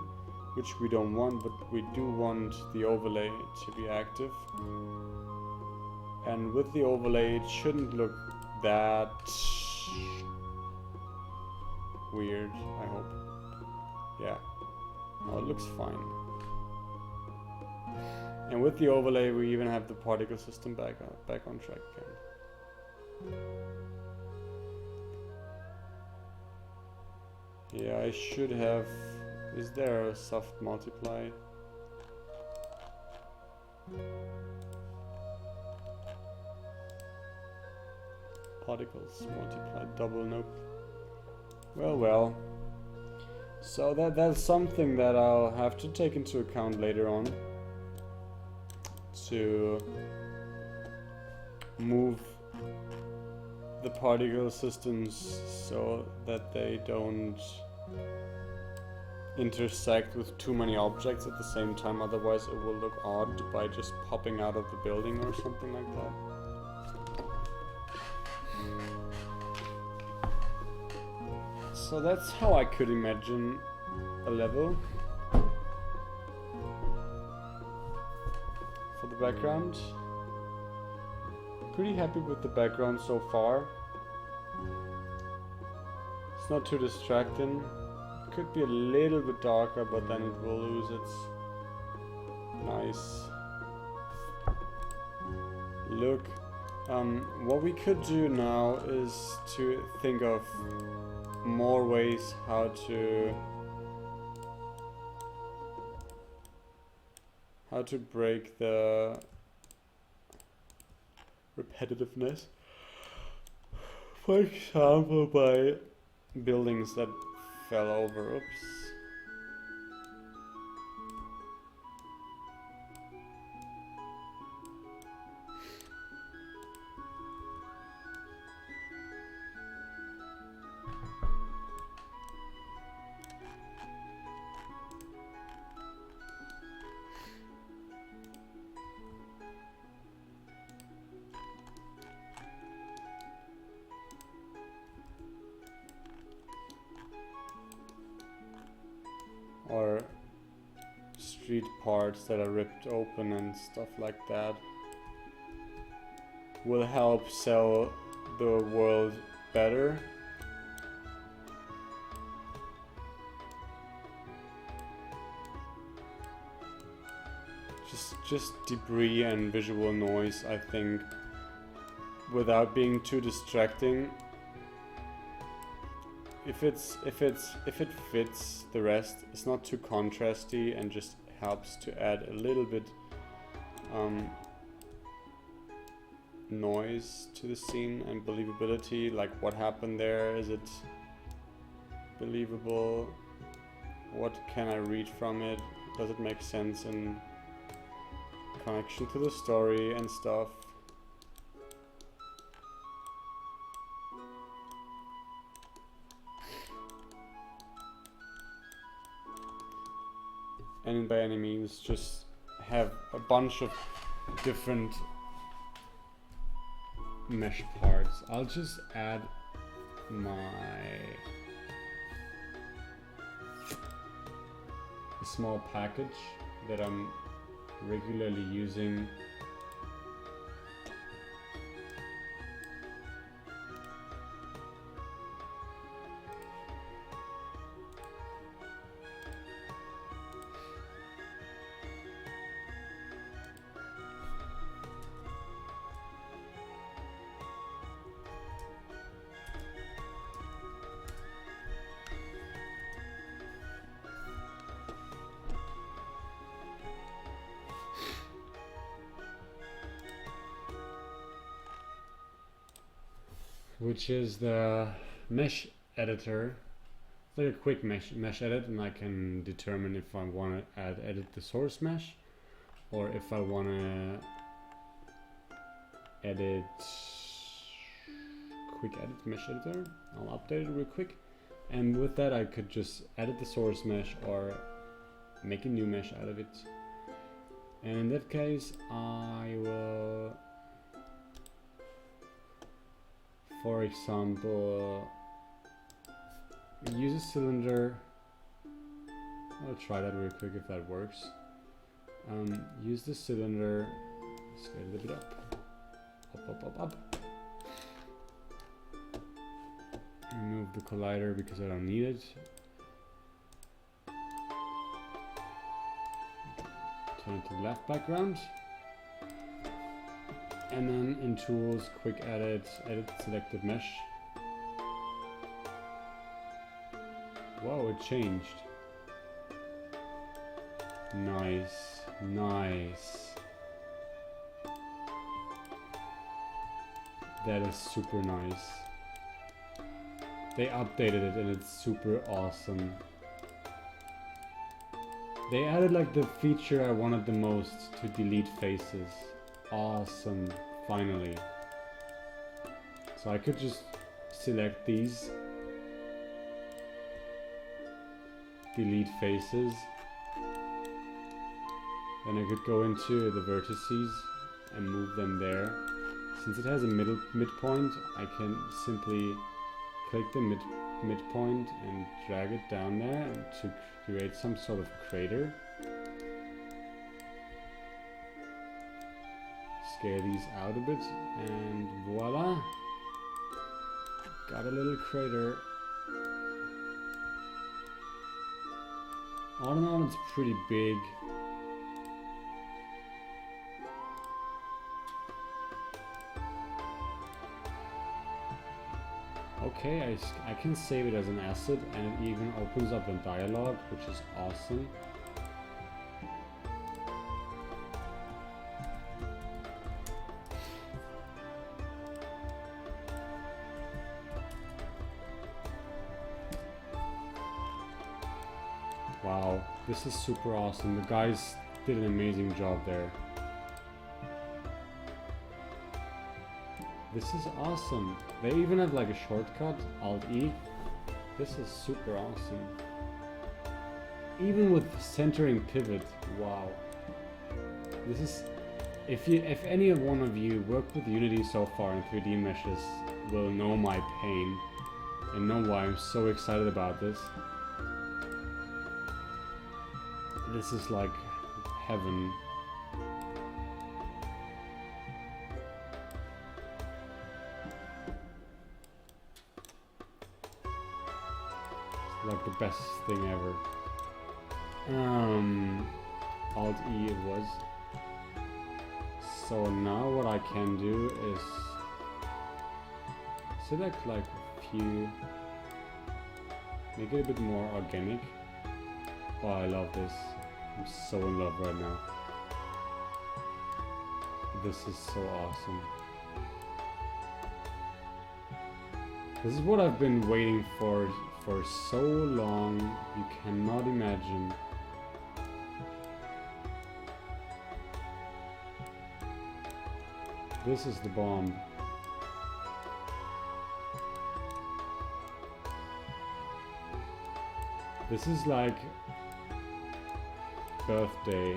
which we don't want, but we do want the overlay to be active. And with the overlay, it shouldn't look that weird, I hope. Yeah. Oh, it looks fine. And with the overlay, we even have the particle system back on track again. Yeah, I should have... Is there a soft multiply? Particles multiply double, nope. Well. So that's something that I'll have to take into account later on, to move the particle systems so that they don't intersect with too many objects at the same time, otherwise it will look odd by just popping out of the building or something like that. So that's how I could imagine a level for the background. Pretty happy with the background so far. It's not too distracting. Could be a little bit darker, but then it will lose its nice look. What we could do now is to think of more ways how to break the repetitiveness. For example, by buildings that fell over. Oops. Or street parts that are ripped open and stuff like that will help sell the world better. Just debris and visual noise, I think, without being too distracting. If it fits the rest, it's not too contrasty and just helps to add a little bit noise to the scene and believability. Like, what happened there? Is it believable? What can I read from it? Does it make sense in connection to the story and stuff? And by any means, just have a bunch of different mesh parts. I'll just add a small package that I'm regularly using . Which is the mesh editor. It's like a quick mesh edit, and I can determine if I want to edit the source mesh, or if I want to edit quick edit mesh editor. I'll update it real quick, and with that I could just edit the source mesh or make a new mesh out of it. And in that case, I will, for example, use a cylinder. I'll try that real quick if that works. Use the cylinder, scale it a bit up. Remove the collider because I don't need it. Turn it to the left background. And then in tools, quick edit, edit selected mesh. Whoa, it changed. Nice, nice. That is super nice. They updated it and it's super awesome. They added like the feature I wanted the most, to delete faces. Awesome, finally. So I could just select these, delete faces, then I could go into the vertices and move them there. Since it has a midpoint, I can simply click the midpoint and drag it down there and to create some sort of crater. Scale these out a bit and voila! Got a little crater. All in all, it's pretty big. Okay, I can save it as an asset, and it even opens up a dialogue, which is awesome. Wow, this is super awesome. The guys did an amazing job there. This is awesome. They even have like a shortcut, Alt-E. This is super awesome. Even with centering pivot, wow. This is, if any one of you worked with Unity so far in 3D meshes will know my pain and know why I'm so excited about this. This is like heaven. It's like the best thing ever. Alt-E it was. So now what I can do is select like a few, make it a bit more organic. Oh, I love this. I'm so in love right now. This is so awesome. This is what I've been waiting for so long. You cannot imagine. This is the bomb. This is like birthday,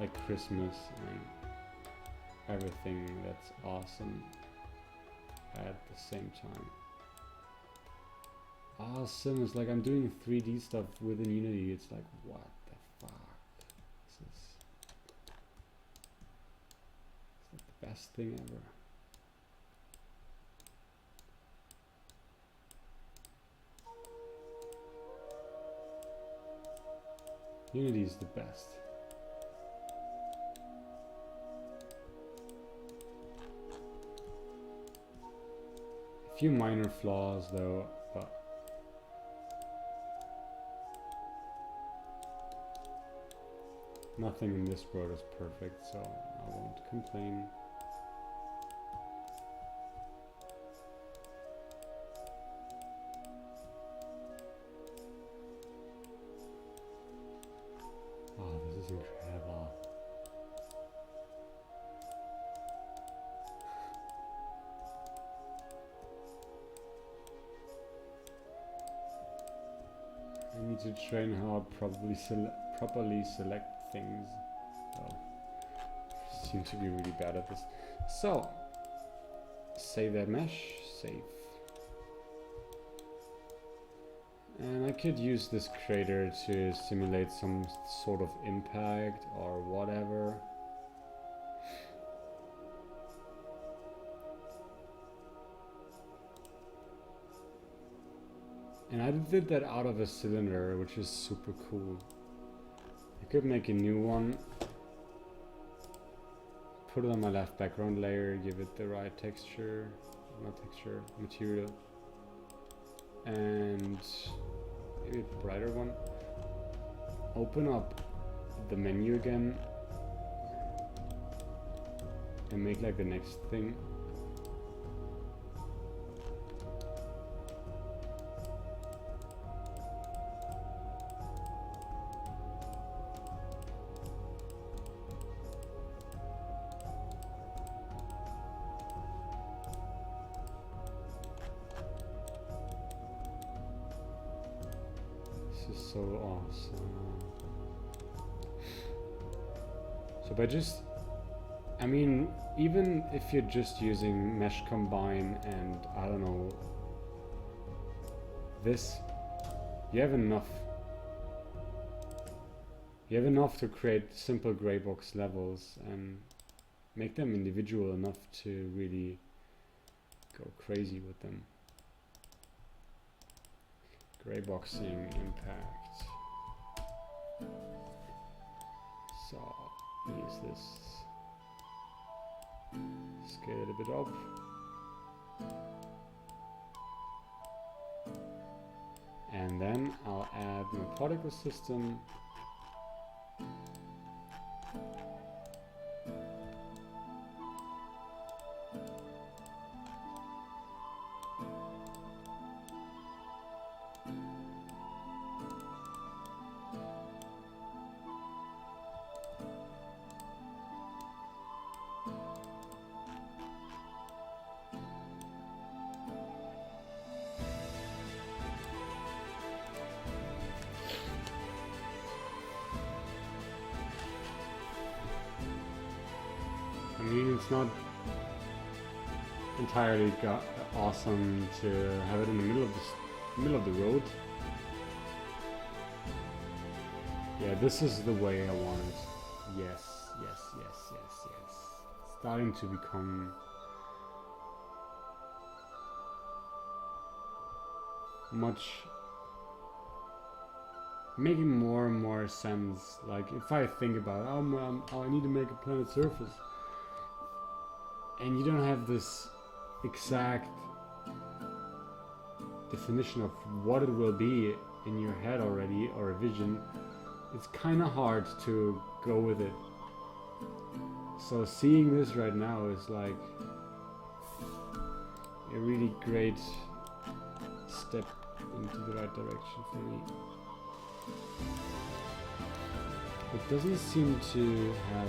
like Christmas and everything that's awesome at the same time. Awesome, it's like I'm doing 3D stuff within Unity. It's like, what the fuck? This is it's like the best thing ever. Unity is the best. A few minor flaws though, but nothing in this world is perfect, so I won't complain. Oh, this is incredible. I need to train how I properly select things. Oh, seem to be really bad at this. So, save that mesh, save. And I could use this crater to simulate some sort of impact or whatever. And I did that out of a cylinder, which is super cool. I could make a new one, put it on my left background layer, give it the right texture, not texture, material, and maybe a brighter one. Open up the menu again and make like the next thing. This is so awesome. So by just, I mean, even if you're just using Mesh Combine and I don't know, this, you have enough. You have enough to create simple gray box levels and make them individual enough to really go crazy with them. Gray boxing impact. So use this. Scale it a bit up. And then I'll add my particle system. I mean, it's not entirely awesome to have it in the middle of the road. Yeah, this is the way I want it. Yes, yes, yes, yes, yes. Starting to become making more and more sense. Like if I think about, oh, I need to make a planet surface. And you don't have this exact definition of what it will be in your head already, or a vision, it's kind of hard to go with it. So seeing this right now is like a really great step into the right direction for me. It doesn't seem to have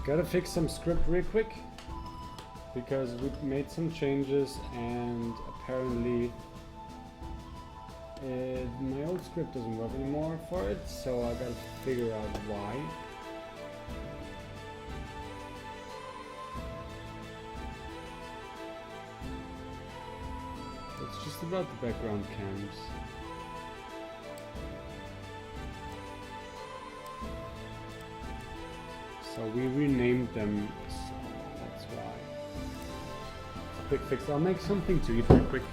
gotta fix some script real quick because we made some changes and apparently my old script doesn't work anymore for it, so I gotta figure out why. It's just about the background cams. So we renamed them, so that's why. It's a quick fix. I'll make something to eat real quick.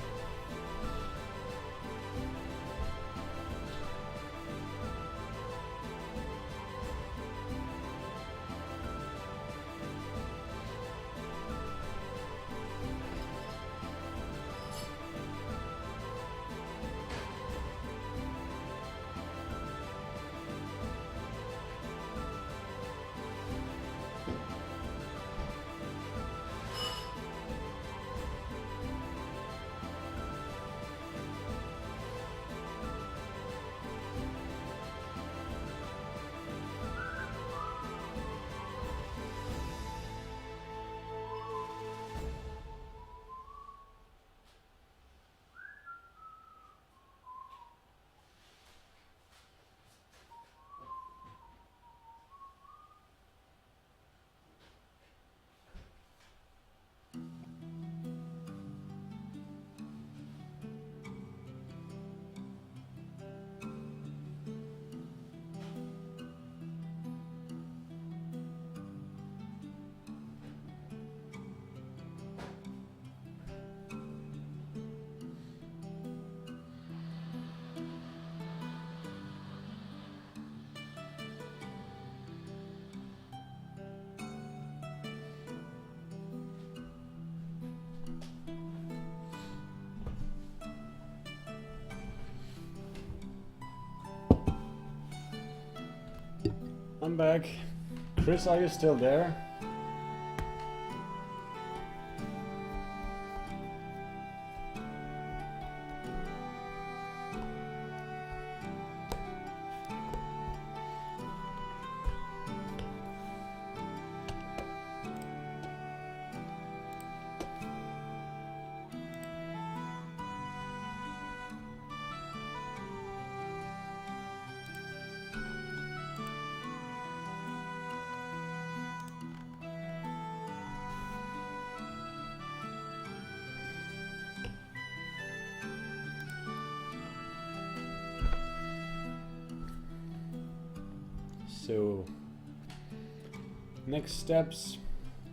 I'm back. Chris, are you still there? So next steps,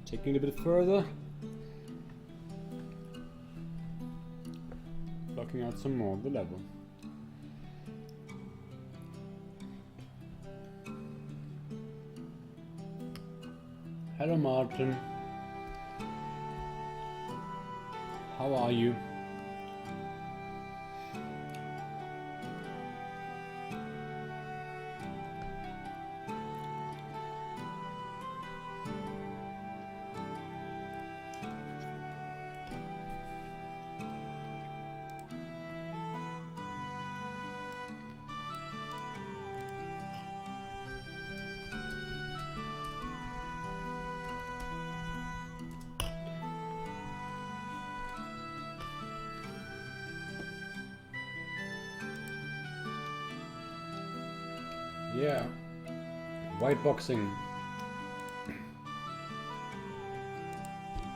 taking it a bit further, blocking out some more of the level. Hello Martin, how are you? Yeah, white boxing.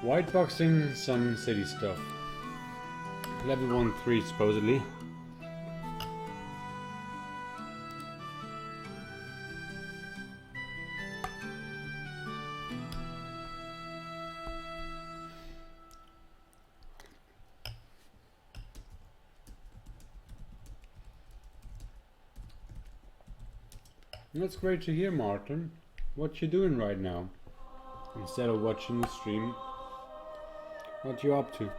White boxing some city stuff. Level 1-3 supposedly. That's great to hear, Martin. What you doing right now? Instead of watching the stream, what you up to?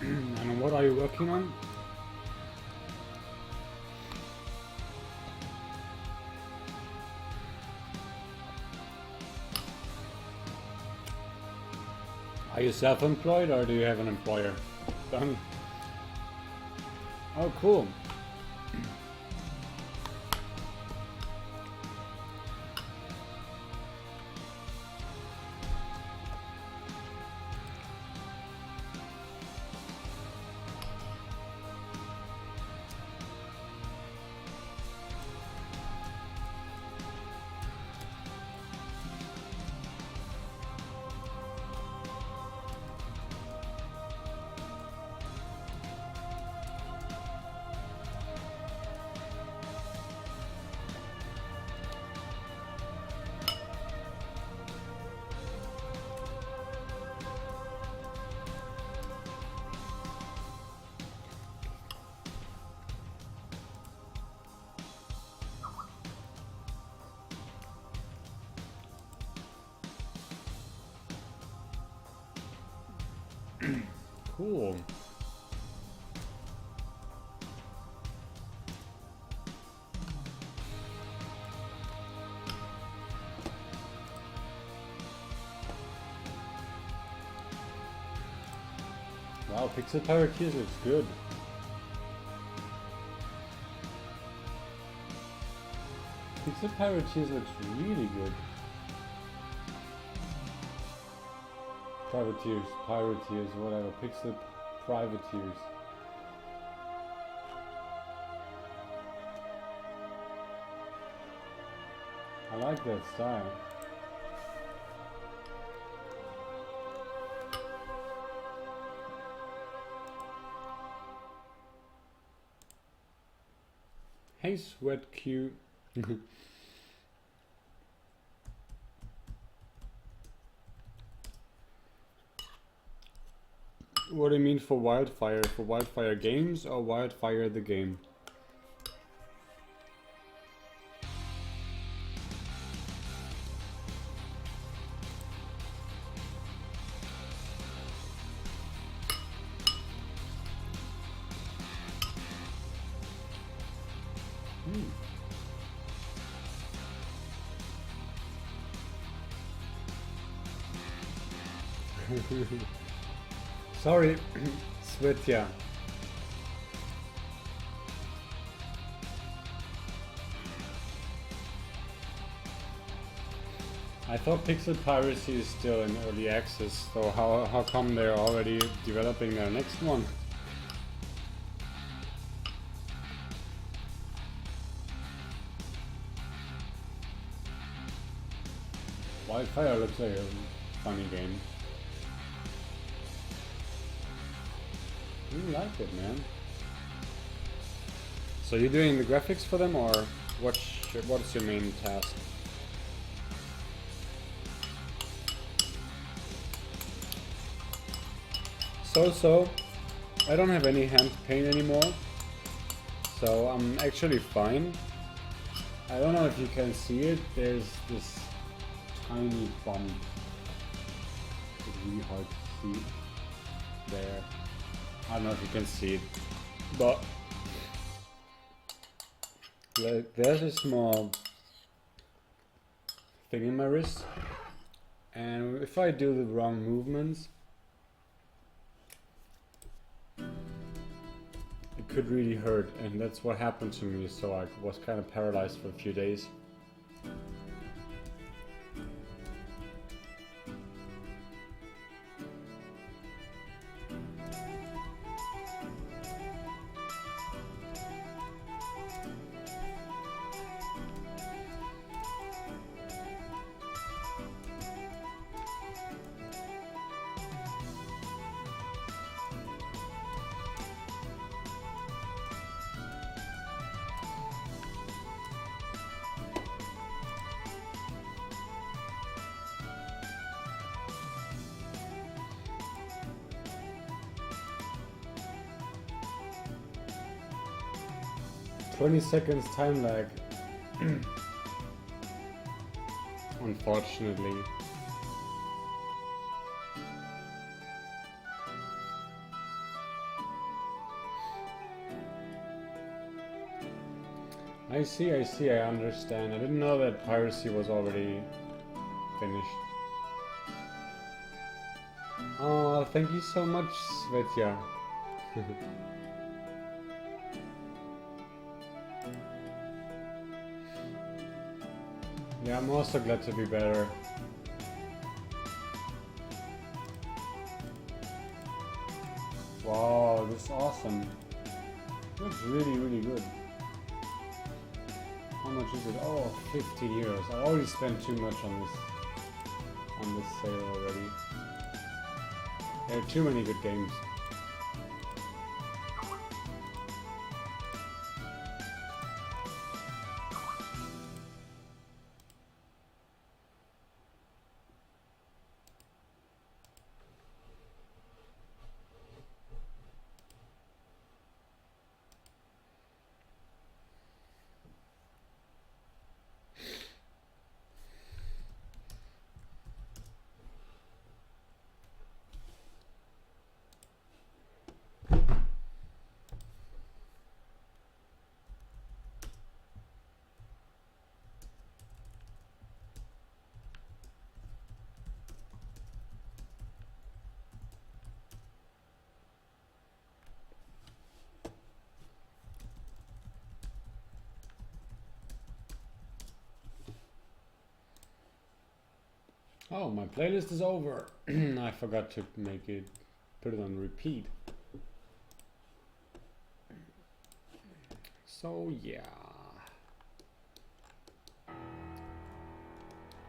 And what are you working on? Are you self-employed or do you have an employer? Done. Oh, cool. Cool. Wow, Pixel Pirateers looks good. Pixel Pirateers looks really good. Privateers, Pirateers, whatever. Pixel Privateers. I like that style. Hey, Sweat Q. What do you mean for Wildfire? For Wildfire Games or Wildfire the game? Sorry, Svetya. I thought Pixel Piracy is still in early access, so how come they're already developing their next one? Wildfire looks like a funny game. I like it, man. So you're doing the graphics for them, or what's your main task? So I don't have any hand pain anymore, so I'm actually fine. I don't know if you can see it. There's this tiny bump. It's really hard to see there. I don't know if you can see it, but like there's a small thing in my wrist, and if I do the wrong movements, it could really hurt, and that's what happened to me. So I was kind of paralyzed for a few days. 20 seconds time lag. Unfortunately. I see, I understand. I didn't know that piracy was already finished. Oh, thank you so much, Svetya. Yeah, I'm also glad to be better. Wow, this is awesome. Looks really, really good. How much is it? Oh, 15 euros. I already spent too much on this sale already. There are too many good games. Oh, my playlist is over. I forgot to put it on repeat. So yeah.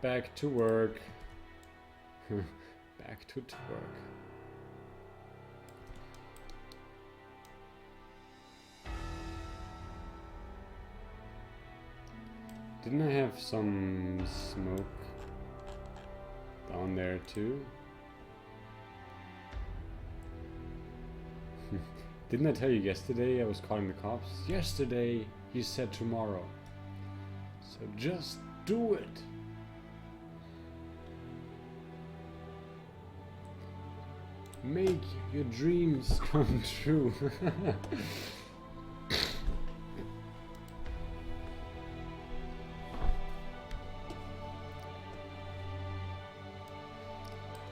Back to work. Back to work. Didn't I have some smoke down there too? Didn't I tell you yesterday I was calling the cops? Yesterday you said tomorrow. So just do it. Make your dreams come true.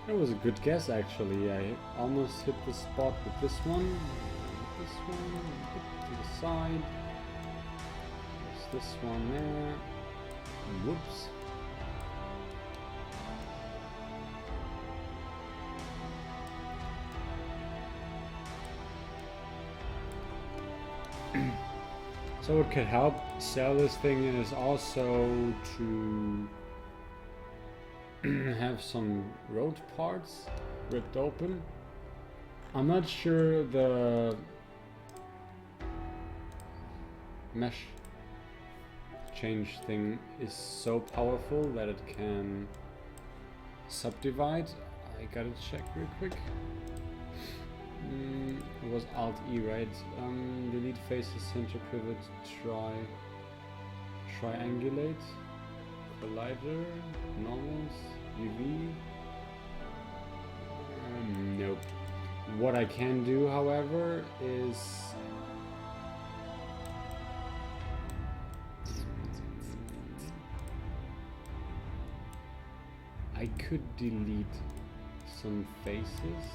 That was a good guess actually. I almost hit the spot with this one. This one, to the side. There's this one there. Whoops. So what could help sell this thing is also to have some road parts ripped open. I'm not sure the mesh change thing is so powerful that it can subdivide. I gotta check real quick. It was Alt E, right? Delete faces, center pivot, triangulate, collider, normals, UV. Nope. What I can do, however, is I could delete some faces.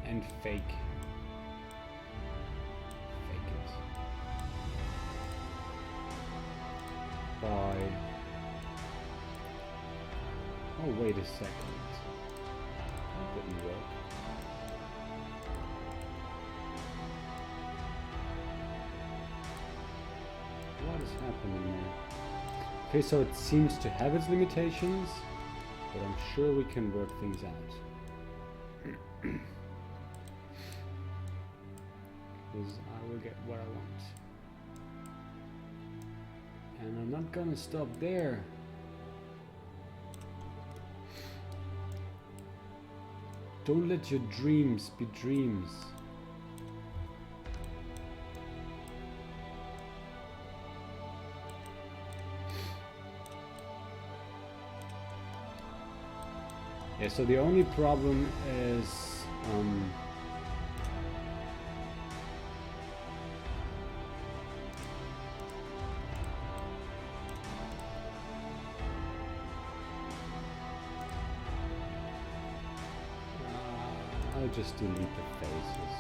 And fake it. By, oh wait a second, that didn't work. What is happening there? Okay, so it seems to have its limitations, but I'm sure we can work things out. Because I will get what I want. And I'm not gonna stop there. Don't let your dreams be dreams. Yeah, so the only problem is I'll just delete the faces.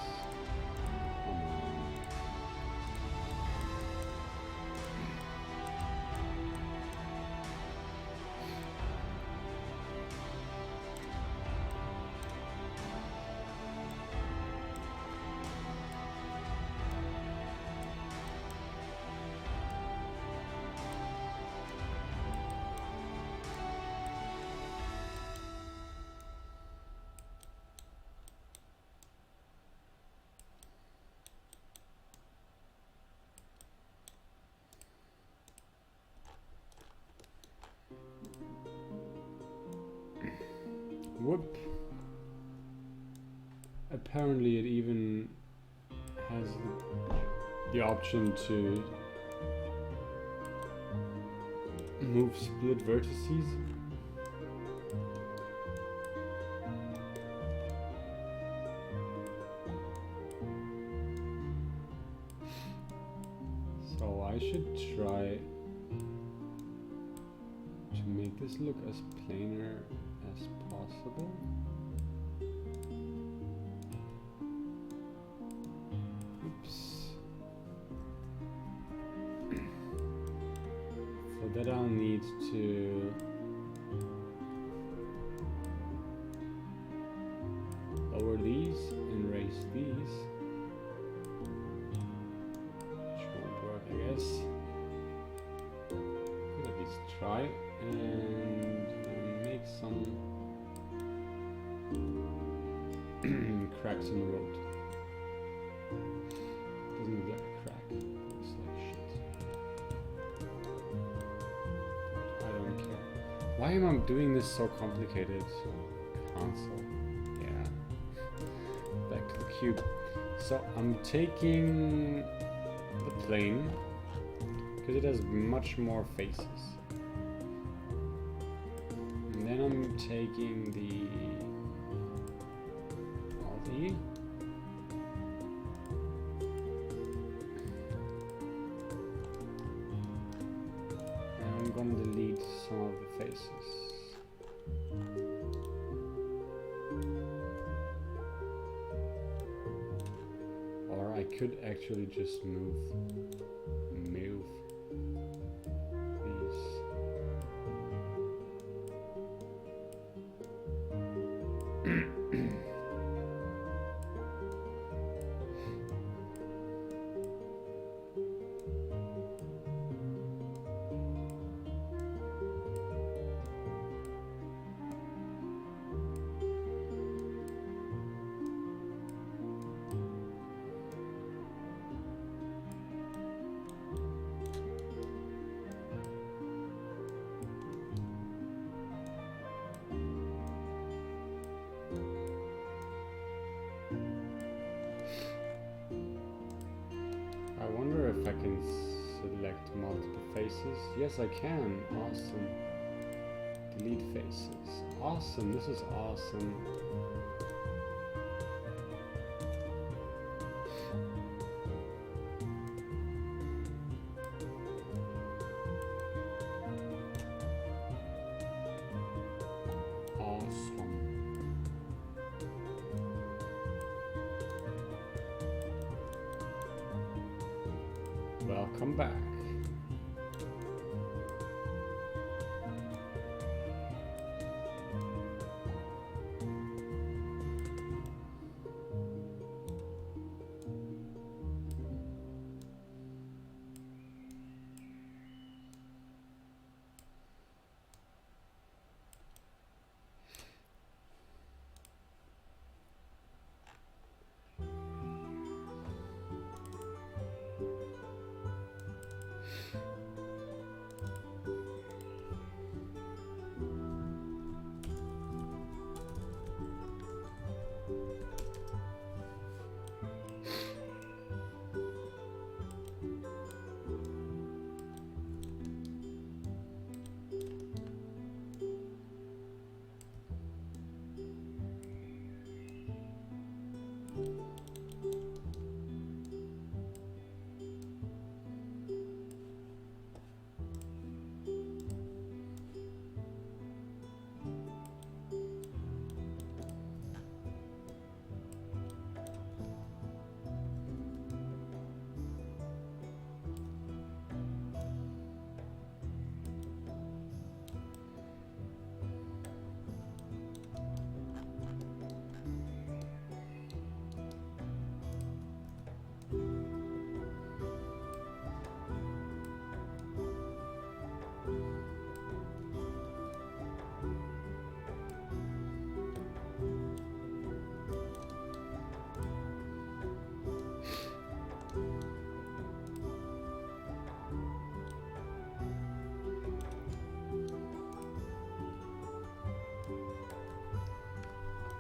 Whoop. Apparently it even has the option to move split vertices. So I should try to make this look as planar as possible. Oops. For that I'll need to lower these and raise these, which won't work, I guess. Could at least try and make some cracks in the road. Doesn't look like a crack, it looks like shit. I don't care. Why am I doing this so complicated? Console. Yeah. Back to the cube. So I'm taking the plane because it has much more faces. And then I'm taking the Alt-E. And I'm gonna delete some of the faces. Or I could actually just move these. I wonder if I can select multiple faces. Yes, I can. Awesome. Delete faces. Awesome. This is awesome. Awesome. Welcome back.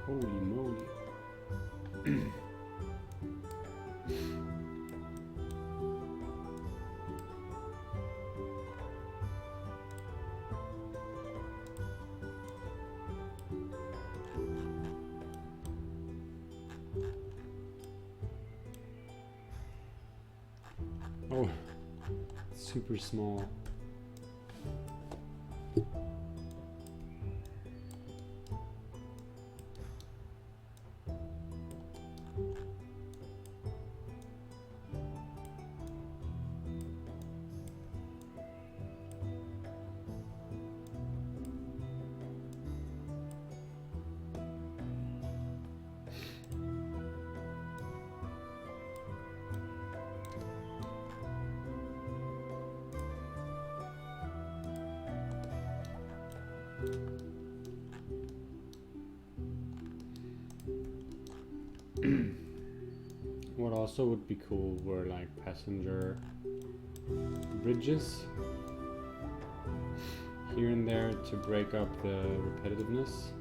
Holy moly. Oh, super small. What also would be cool were like passenger bridges. here and there to break up the repetitiveness.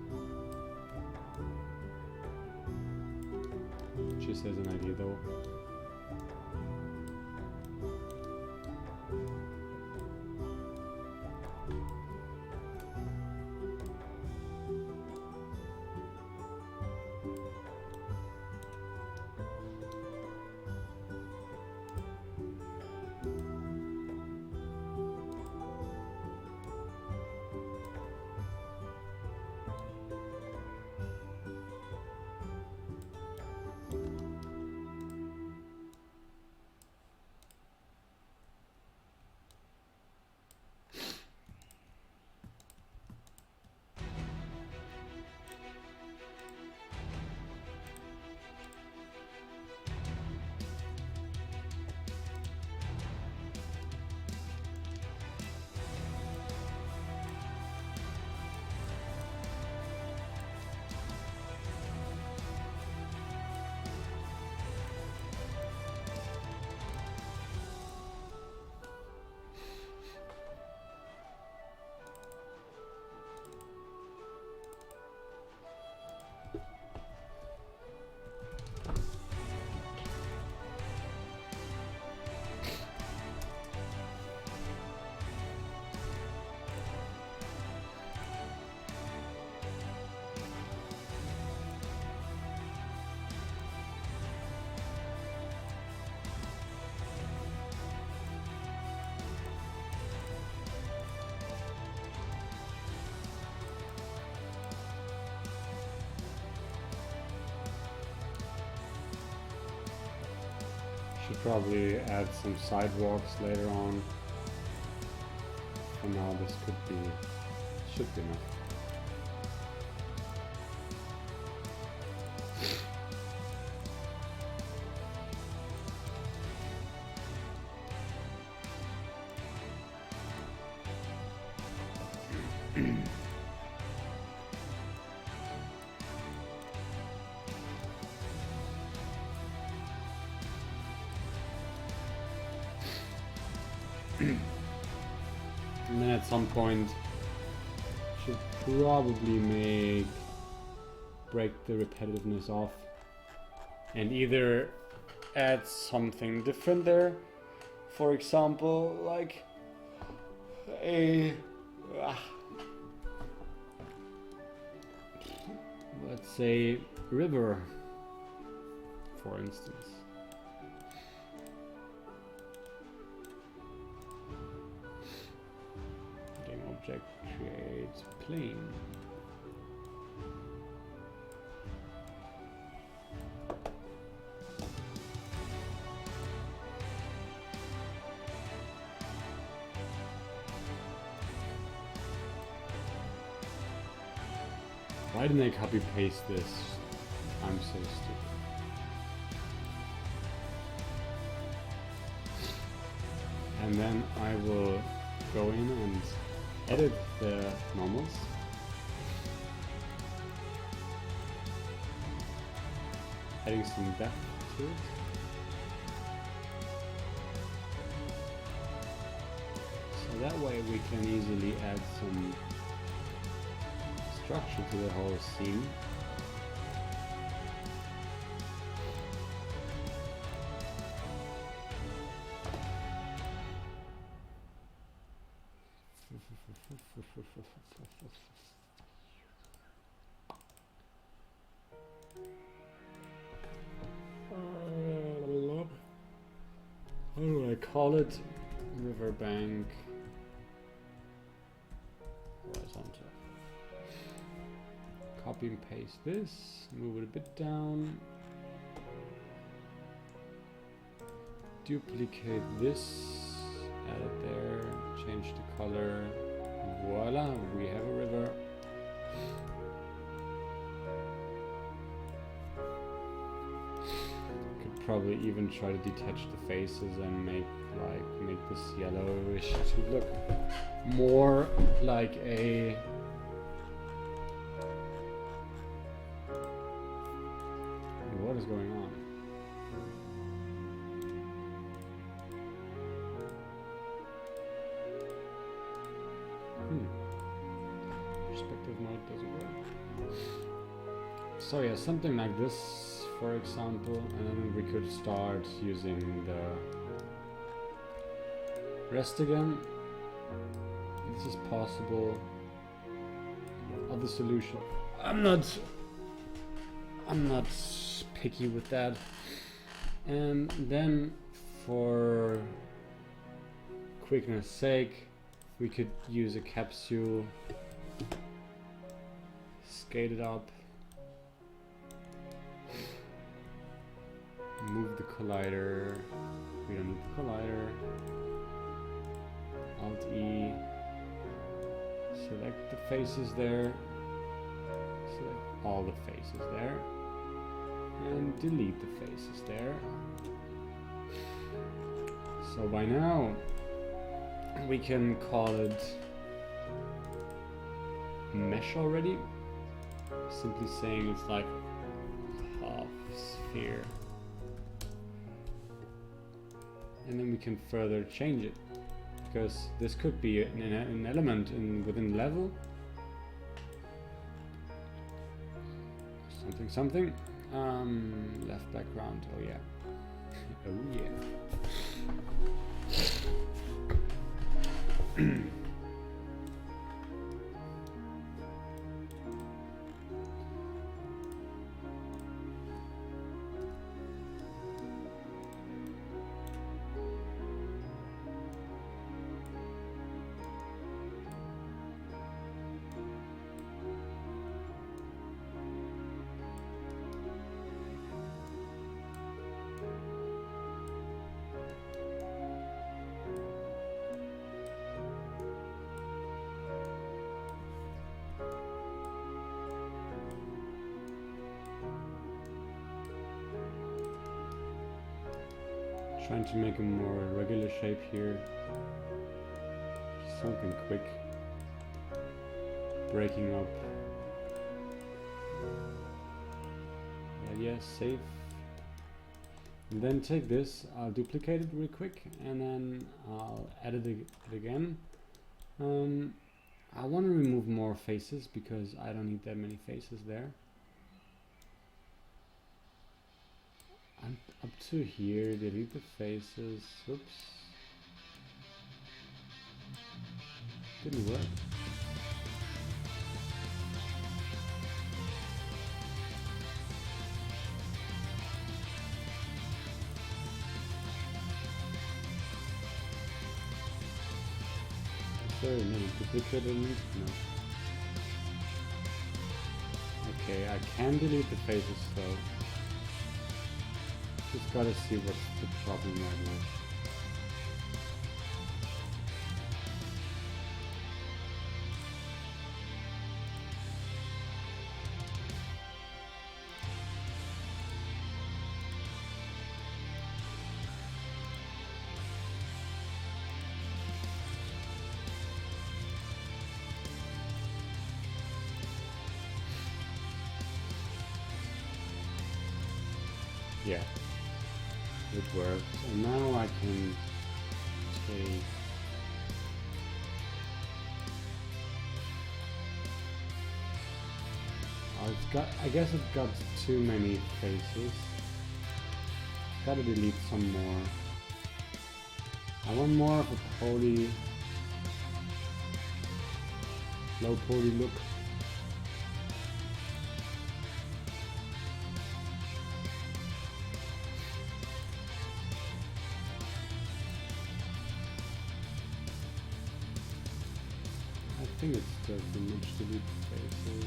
Just as an idea though. Should probably add some sidewalks later on. For now, this should be enough. And then at some point should probably break the repetitiveness off and either add something different there. For example, like a let's say river, for instance. Object creates plane. Why didn't I copy paste this? I'm so stupid. And then I will go in and edit the normals. Adding some depth to it. So that way we can easily add some structure to the whole scene. How do I call it? Riverbank horizontal. Copy and paste this, move it a bit down. Duplicate this, add it there, change the color. Voila, we have a river. Could probably even try to detach the faces and make this yellowish to look more like a what is going on? doesn't work. So yeah, something like this, for example, and then we could start using the rest again. This is possible. Other solution. I'm not picky with that. And then for quickness sake, we could use a capsule, skate it up, move the collider. We don't need the collider. Alt E, select the faces there, select all the faces there, and delete the faces there. So by now we can call it mesh already, simply saying it's like half sphere, and then we can further change it, because this could be an element within level, something. Left background. Oh yeah. Oh yeah. Trying to make a more regular shape here. Something quick. Breaking up. Yeah, save. And then take this, I'll duplicate it real quick, and then I'll edit it again. I want to remove more faces because I don't need that many faces there. And up to here, delete the faces. Oops. Didn't work. Sorry, no, duplicate element? No. Okay, I can delete the faces though. Just gotta see what's the problem right now. Yeah, it works. And now I can take I guess it got too many faces. Gotta delete some more. I want more of a low poly look. I think it's just image delete faces.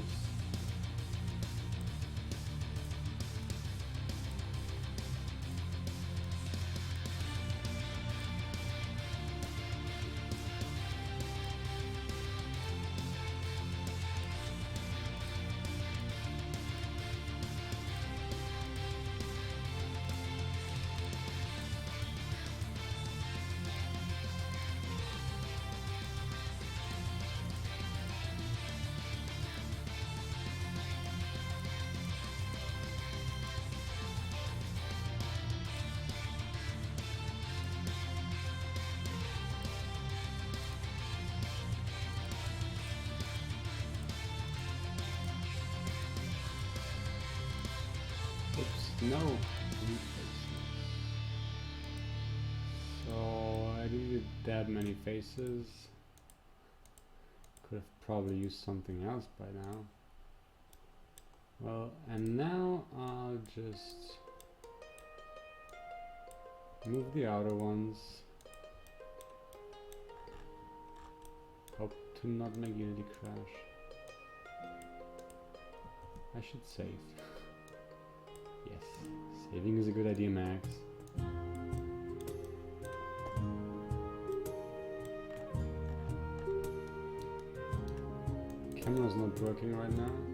no replacements. So I needed that many faces. Could have probably used something else by now. Well, and now I'll just move the outer ones. Hope to not make Unity crash. I should save. Yes, saving is a good idea, Max. Camera's not working right now.